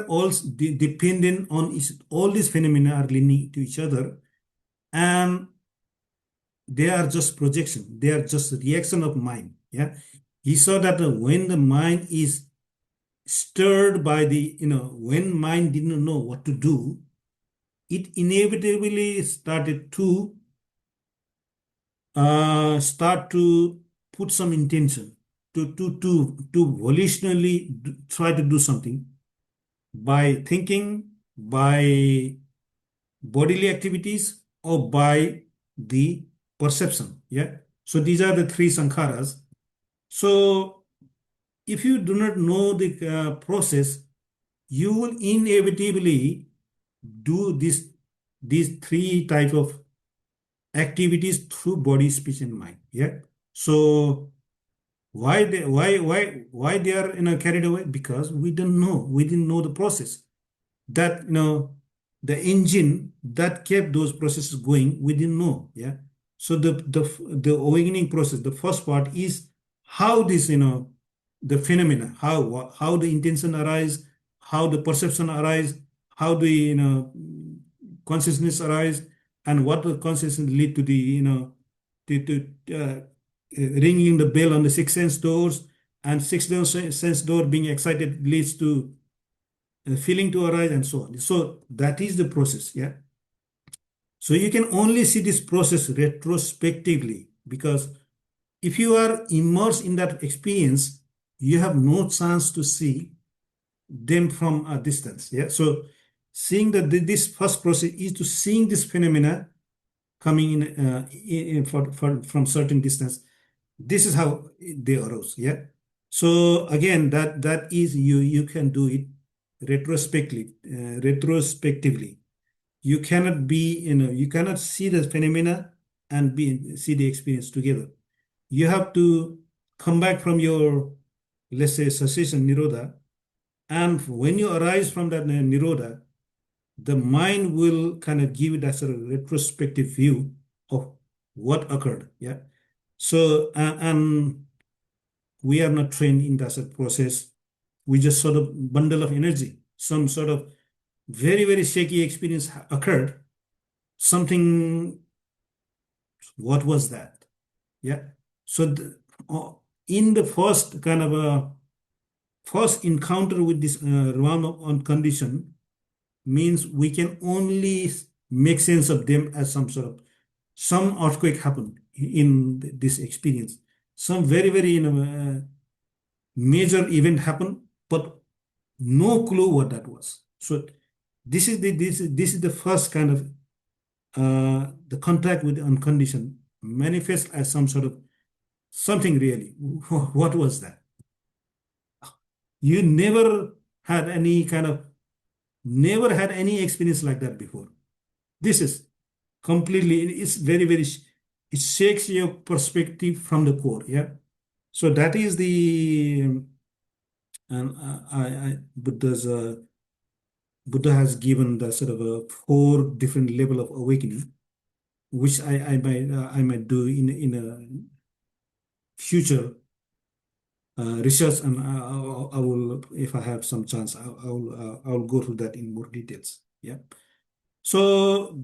all dependent on all these phenomena are linked to each other, and they are just projection, they are just reaction of mind. Yeah, he saw that when the mind is stirred by the when mind didn't know what to do, it inevitably started to start to put some intention to volitionally try to do something by thinking, by bodily activities, or by the perception. Yeah. So these are the three sankharas. So if you do not know the process, you will inevitably do these three type of activities through body, speech, and mind. Yeah. So why they are carried away? Because we didn't know the process, that the engine that kept those processes going, we didn't know. Yeah, so the awakening process, the first part is how this the phenomena, how the intention arise, how the perception arise, how the consciousness arise, and what the consciousness lead to the ringing the bell on the six sense doors, and sense door being excited leads to feeling to arise, and so on. So that is the process. Yeah. So you can only see this process retrospectively, because if you are immersed in that experience, you have no chance to see them from a distance. Yeah. So seeing that this first process is to seeing this phenomena coming from certain distance. This is how they arose. Yeah. So again, that is, you can do it retrospectively. You cannot be, you cannot see the phenomena and see the experience together. You have to come back from your, let's say, cessation, Nirodha, and when you arise from that Niroda, the mind will kind of give it as a retrospective view of what occurred. Yeah. So, and we are not trained in that process. We just sort of bundle of energy. Some sort of very, very shaky experience occurred. Something, what was that? Yeah. So uh, in the first kind of a first encounter with this realm on condition means we can only make sense of them as some sort of some earthquake happened in this experience. Some very, very major event happened, but no clue what that was. So this is the first kind of the contact with the unconditioned manifest as some sort of something really. What was that? You never had any experience like that before. This is completely, it's very, very, it shakes your perspective from the core. Yeah. So that is the, and Buddha has given the sort of a four different level of awakening, which I might do in a future research, and I will, if I have some chance, I will go through that in more details. Yeah. So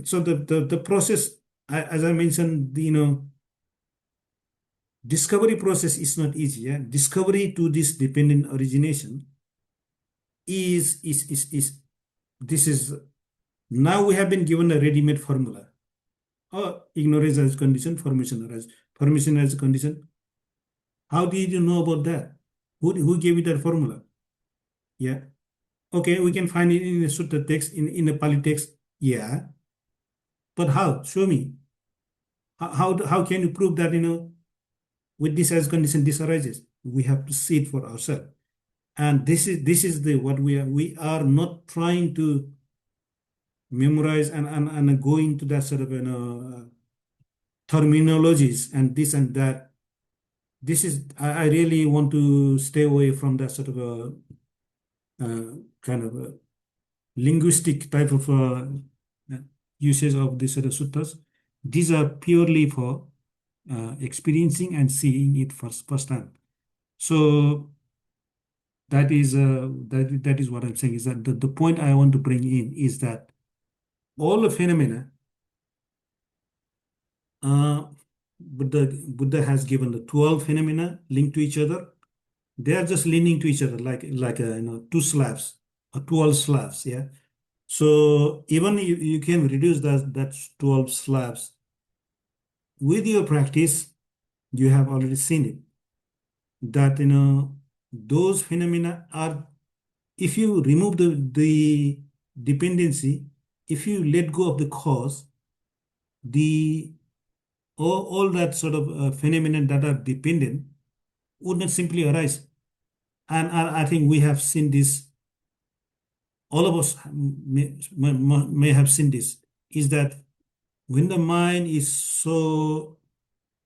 so the process, as I mentioned, discovery process is not easy. Yeah. Discovery to this dependent origination is this is now we have been given a ready-made formula. Oh, ignorance as condition, formation as a condition. How did you know about that? Who gave you that formula? Yeah. Okay, we can find it in a Sutta text, in a Pali text. Yeah. But how? Show me. How can you prove that, with this as condition, this arises? We have to see it for ourselves. And this is the what we are not trying to memorize and go into that sort of terminologies and this and that. This is I really want to stay away from that sort of a kind of a linguistic type of usage of this sort of suttas. These are purely for experiencing and seeing it first time. So that is what I'm saying, is that the point I want to bring in is that all the phenomena, uh, Buddha has given the 12 phenomena linked to each other. They are just leaning to each other like two slabs or 12 slabs. Yeah. So even you can reduce that 12 slabs with your practice. You have already seen it, that those phenomena are, if you remove the dependency, if you let go of the cause, the all that sort of phenomena that are dependent would not simply arise. And I think we have seen this, all of us may have seen this, is that when the mind is so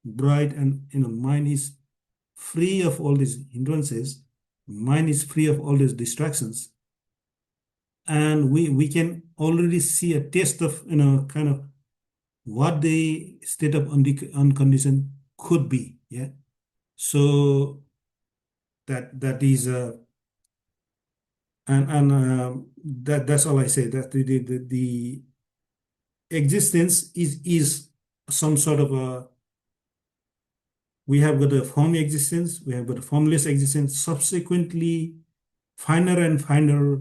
bright and mind is free of all these hindrances, mind is free of all these distractions, and we can already see a taste of kind of what the state of unconditioned could be. Yeah. So that is that's all I say, that the existence is some sort of a, we have got a form existence, we have got a formless existence, subsequently finer and finer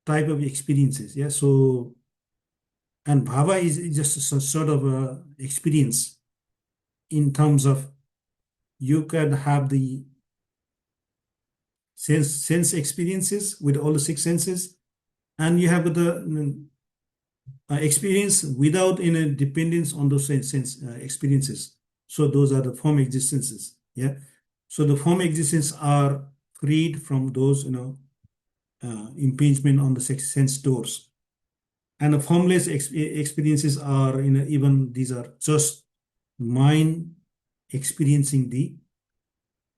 type of experiences. Yeah. So, and bhava is just a sort of a experience, in terms of you can have the sense experiences with all the six senses, and you have the experience without any dependence on those sense experiences. So those are the form existences. Yeah. So the form existences are freed from those impingement on the sense doors, and the formless experiences are, even these are just mind experiencing the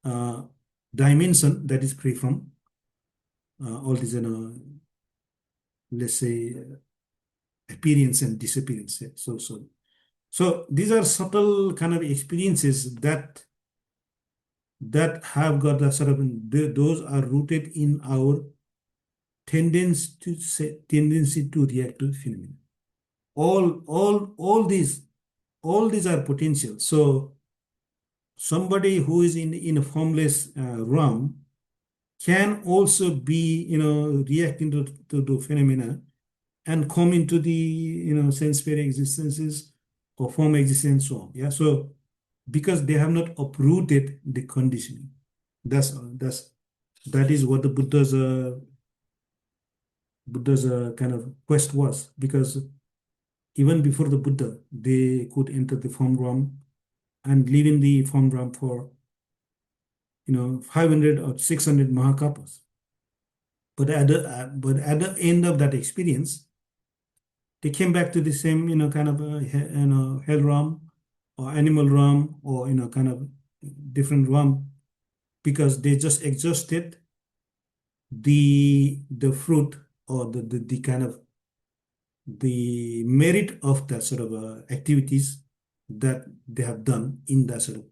uh, dimension that is free from all these let's say appearance and disappearance. Yeah. So So these are subtle kind of experiences that have got a sort of, those are rooted in our tendency to react to phenomena. All these are potential. So somebody who is in a formless realm can also be, reacting to the phenomena and come into the, sense sphere existences or form existence, so on. Yeah. So because they have not uprooted the conditioning. That is what the Buddha's kind of quest was, because even before the Buddha, they could enter the form realm and live in the form realm for 500 or 600 Mahakapas. But at the end of that experience, they came back to the same, kind of hell realm or animal realm, or kind of different realm, because they just exhausted the fruit, or the kind of the merit of the sort of activities that they have done in that sort of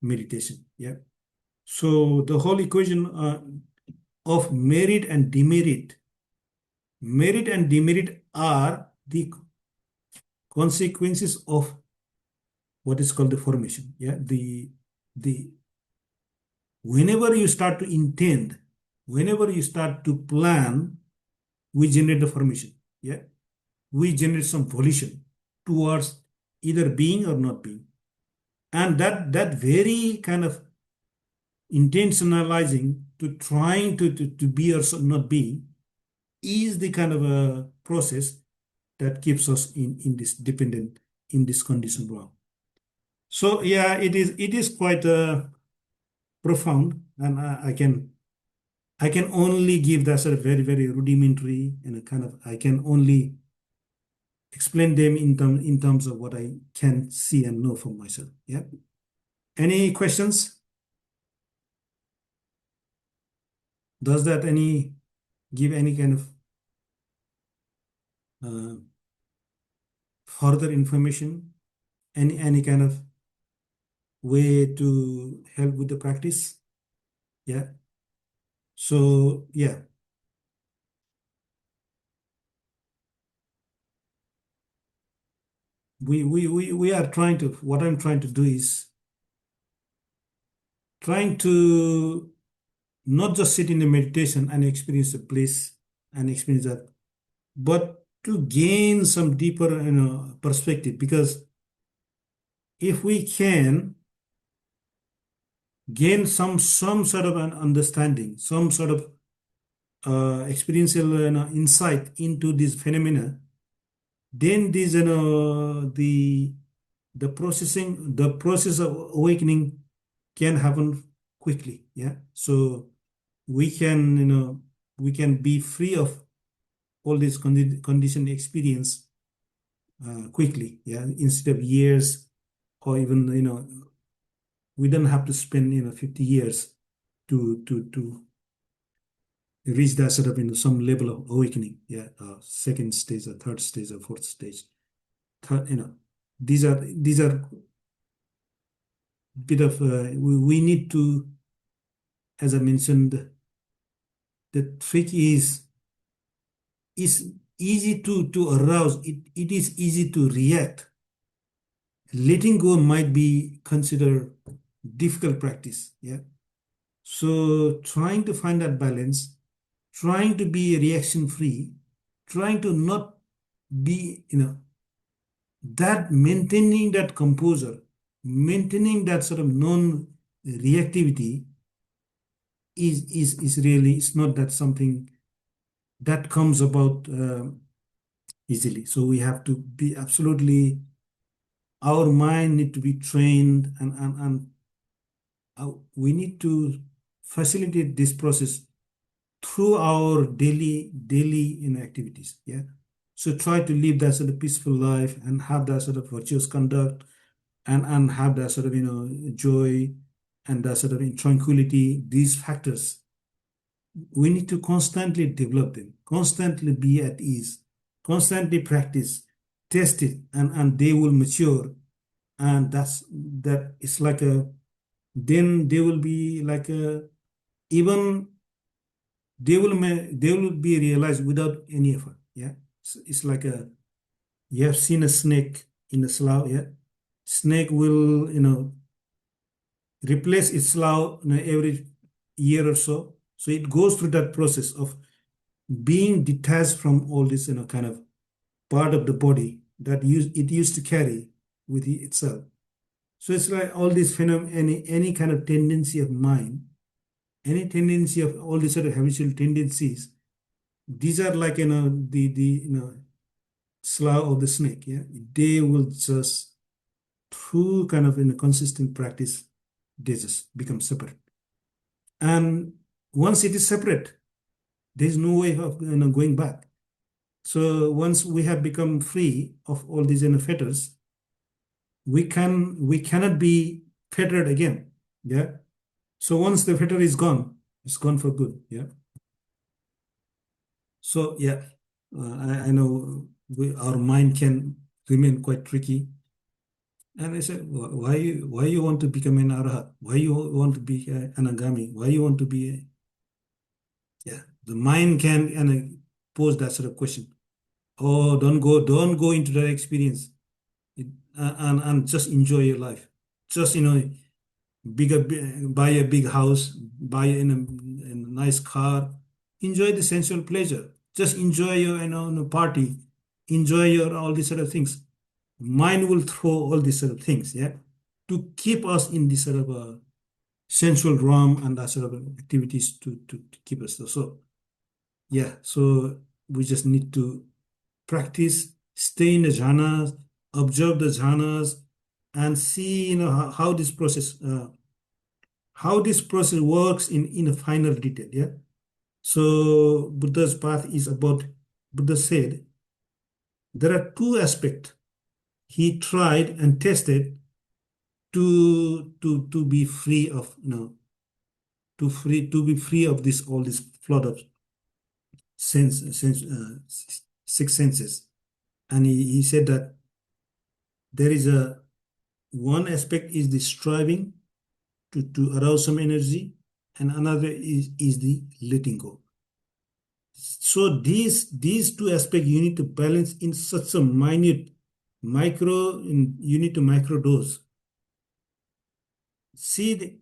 meditation. Yeah. So the whole equation of merit and demerit are the consequences of what is called the formation. Yeah. The Whenever you start to intend, whenever you start to plan, we generate the formation. Yeah. We generate some volition towards either being or not being. And that very kind of intentionalizing to trying to be or not being is the kind of a process that keeps us in this dependent, in this conditioned world. So yeah, it is quite profound, and I can only give that sort of very, very rudimentary, and a kind of, I can only explain them in terms of what I can see and know for myself. Yeah. Any questions? Does that give any kind of uh, further information? Any kind of way to help with the practice? Yeah. So yeah, we are trying to. What I'm trying to do is trying to not just sit in the meditation and experience the bliss and experience that, but to gain some deeper, perspective. Because if we can gain some sort of an understanding, some sort of experiential, insight into these phenomena, then these, the process of awakening can happen quickly. Yeah. So we can, we can be free of all this conditioned experience quickly. Yeah. Instead of years, or even, we don't have to spend 50 years to reach that sort of, some level of awakening. Yeah. Second stage or third stage or fourth stage. Third, these are bit of, we need to, as I mentioned, the trick is easy to arouse. It is easy to react. Letting go might be considered difficult practice. Yeah. So trying to find that balance, trying to be reaction free, trying to not be, that maintaining that composure, maintaining that sort of non-reactivity is really, it's not that something that comes about easily. So we have to be absolutely, our mind need to be trained, and we need to facilitate this process through our daily activities. Yeah. So try to live that sort of peaceful life and have that sort of virtuous conduct, and have that sort of, joy, and that sort of tranquility. These factors, we need to constantly develop them, constantly be at ease, constantly practice, test it, and they will mature and that it's like a, then they will be like a, even they will be realized without any effort. Yeah, it's like a, you have seen a snake in a slough. Yeah, snake will replace its slough every year or so. So it goes through that process of being detached from all this kind of part of the body that it used to carry with itself. So it's like all this phenomenon, any kind of tendency of mind, any tendency of all these sort of habitual tendencies. These are like the slough of the snake. Yeah, they will just through kind of in a consistent practice, they just become separate. And once it is separate, there is no way of going back. So once we have become free of all these fetters, we cannot be fettered again. Yeah. So once the fetter is gone, it's gone for good. Yeah. So yeah, I know our mind can remain quite tricky. And I said, why you want to become an arahat? Why you want to be an agami? Why you want to be yeah? The mind can pose that sort of question. Oh, don't go into that experience. It, and just enjoy your life. Just buy a big house, buy a nice car, enjoy the sensual pleasure. Just enjoy your party, enjoy your all these sort of things. Mind will throw all these sort of things, yeah, to keep us in this sort of sensual realm and that sort of activities to keep us there. So yeah, so we just need to practice, stay in the jhanas, observe the jhanas, and see how this process works in a final detail. Yeah. So Buddha's path is about, Buddha said there are two aspects he tried and tested to be free of to be free of this all this flood of six senses. And he said that there is a one aspect is the striving to arouse some energy, and another is the letting go. So these two aspects you need to balance in such a minute you need to micro dose. See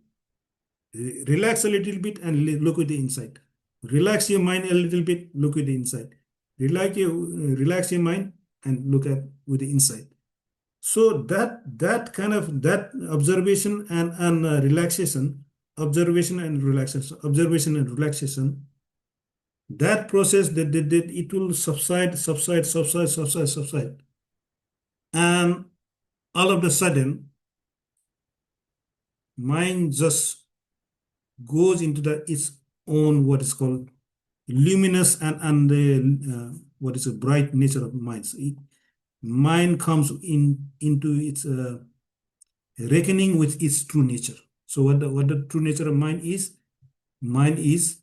relax a little bit and look at the inside. Relax your mind a little bit, look at the inside. Relax your mind and look at with the inside. So that kind of that observation and relaxation, observation and relaxation, that process that it will subside, and all of a sudden, mind just goes into its own what is called luminous and the what is a bright nature of mind. So mind comes into its reckoning with its true nature. So what the true nature of mind is? Mind is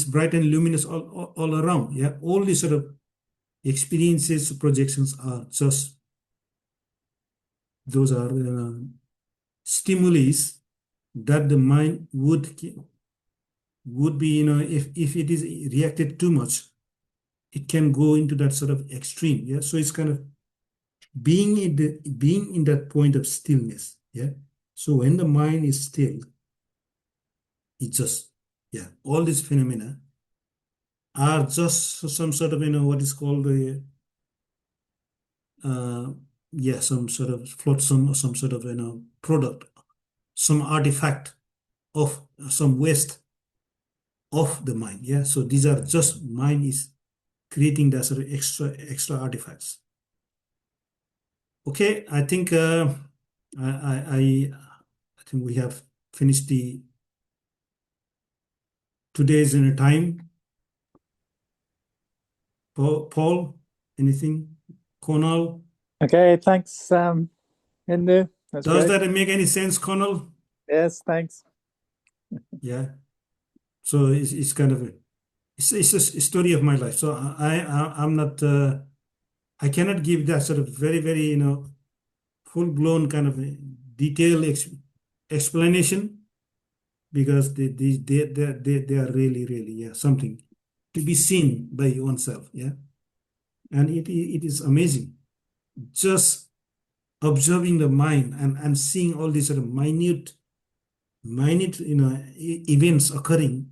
bright and luminous all around. Yeah, all these sort of experiences, projections are just those are stimuli that the mind would be if it is reacted too much, it can go into that sort of extreme. Yeah, so it's kind of being in that point of stillness. Yeah, so when the mind is still, it just yeah, all these phenomena are just some sort of what is called the uh, yeah, some sort of flotsam or some sort of product, some artifact of some waste of the mind. Yeah, so these are just mind is creating that sort of extra artifacts. Okay, I think I think we have finished the today's time. Paul, anything? Conal,
Okay, thanks, Hindu. That's
does
great.
that make any sense, Conal?
Yes, thanks.
Yeah. So it's kind of it's a story of my life. So I'm not I cannot give that sort of very very full-blown kind of a detailed explanation, because they are really, really, yeah, something to be seen by oneself, yeah. And it is amazing. Just observing the mind and seeing all these sort of minute, events occurring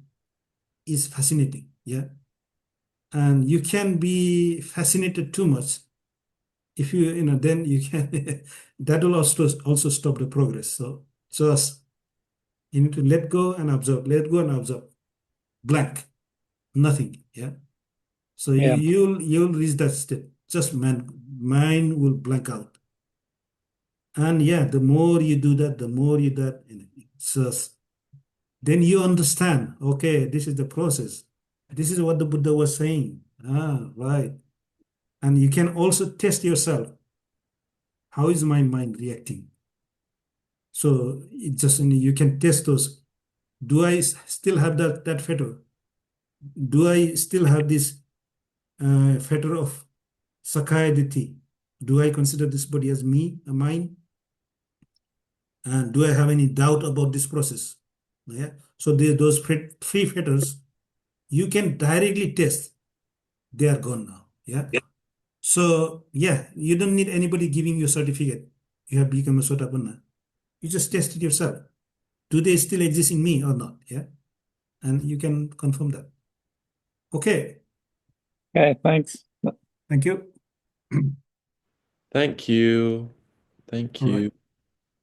is fascinating, yeah. And you can be fascinated too much. If then you can that will also stop the progress. So just you need to let go and observe, let go and observe, blank, nothing, yeah. So
Yeah.
you'll reach that step. Just mind will blank out. And yeah, the more you do that, the more you that, it's just, then you understand, okay, this is the process. This is what the Buddha was saying. Ah, right. And you can also test yourself. How is my mind reacting? So it just, you can test those. Do I still have that fetter? Do I still have this fetter of Sakayaditi? Do I consider this body as me, a mine? And do I have any doubt about this process? Yeah. So those three fetters, you can directly test. They are gone now. Yeah. So yeah, you don't need anybody giving you a certificate. You have become a Sotapanna. You just test it yourself. Do they still exist in me or not? Yeah. And you can confirm that. Okay.
Okay, thanks.
Thank you.
Thank you. Thank
All right.
you.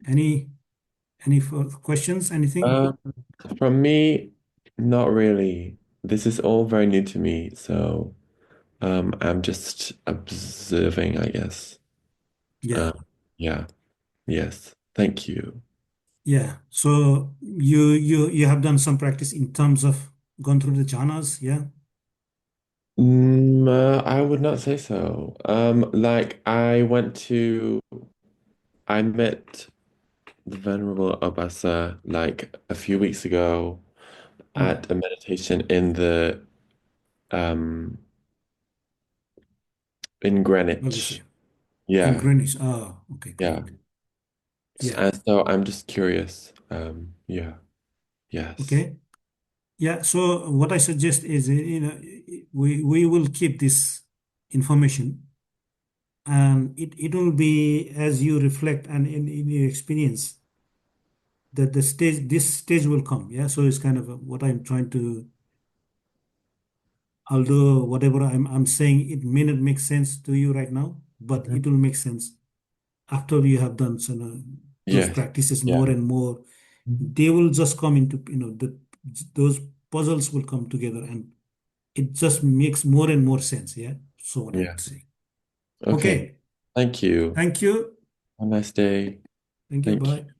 Any further questions? Anything?
Um, from me, not really. This is all very new to me, so I'm just observing, I guess.
Yeah.
Yeah, yes. Thank you.
Yeah. So you have done some practice in terms of gone through the jhanas, yeah?
I would not say so. Like I met the Venerable Obasa like a few weeks ago
Hmm.
at a meditation um in
What did you say?
Greenwich.
In
Yeah,
Greenwich. Ah, okay,
yeah.
great. Yeah.
And so I'm just curious. Yeah, yes.
Okay. Yeah. So what I suggest is, we will keep this information, and it will be as you reflect and in your experience that this stage will come. Yeah. So it's kind of what I'm trying to, although whatever I'm saying, it may not make sense to you right now, but
Mhm.
it will make sense after you have done some, those
Yes.
practices
Yeah.
more and more. They will just come into, those puzzles will come together, and it just makes more and more sense. Yeah. So what I
Yeah.
would say.
Okay.
Okay.
Thank you.
Thank you.
Have a nice day.
Thank you.
Thank you.
Bye.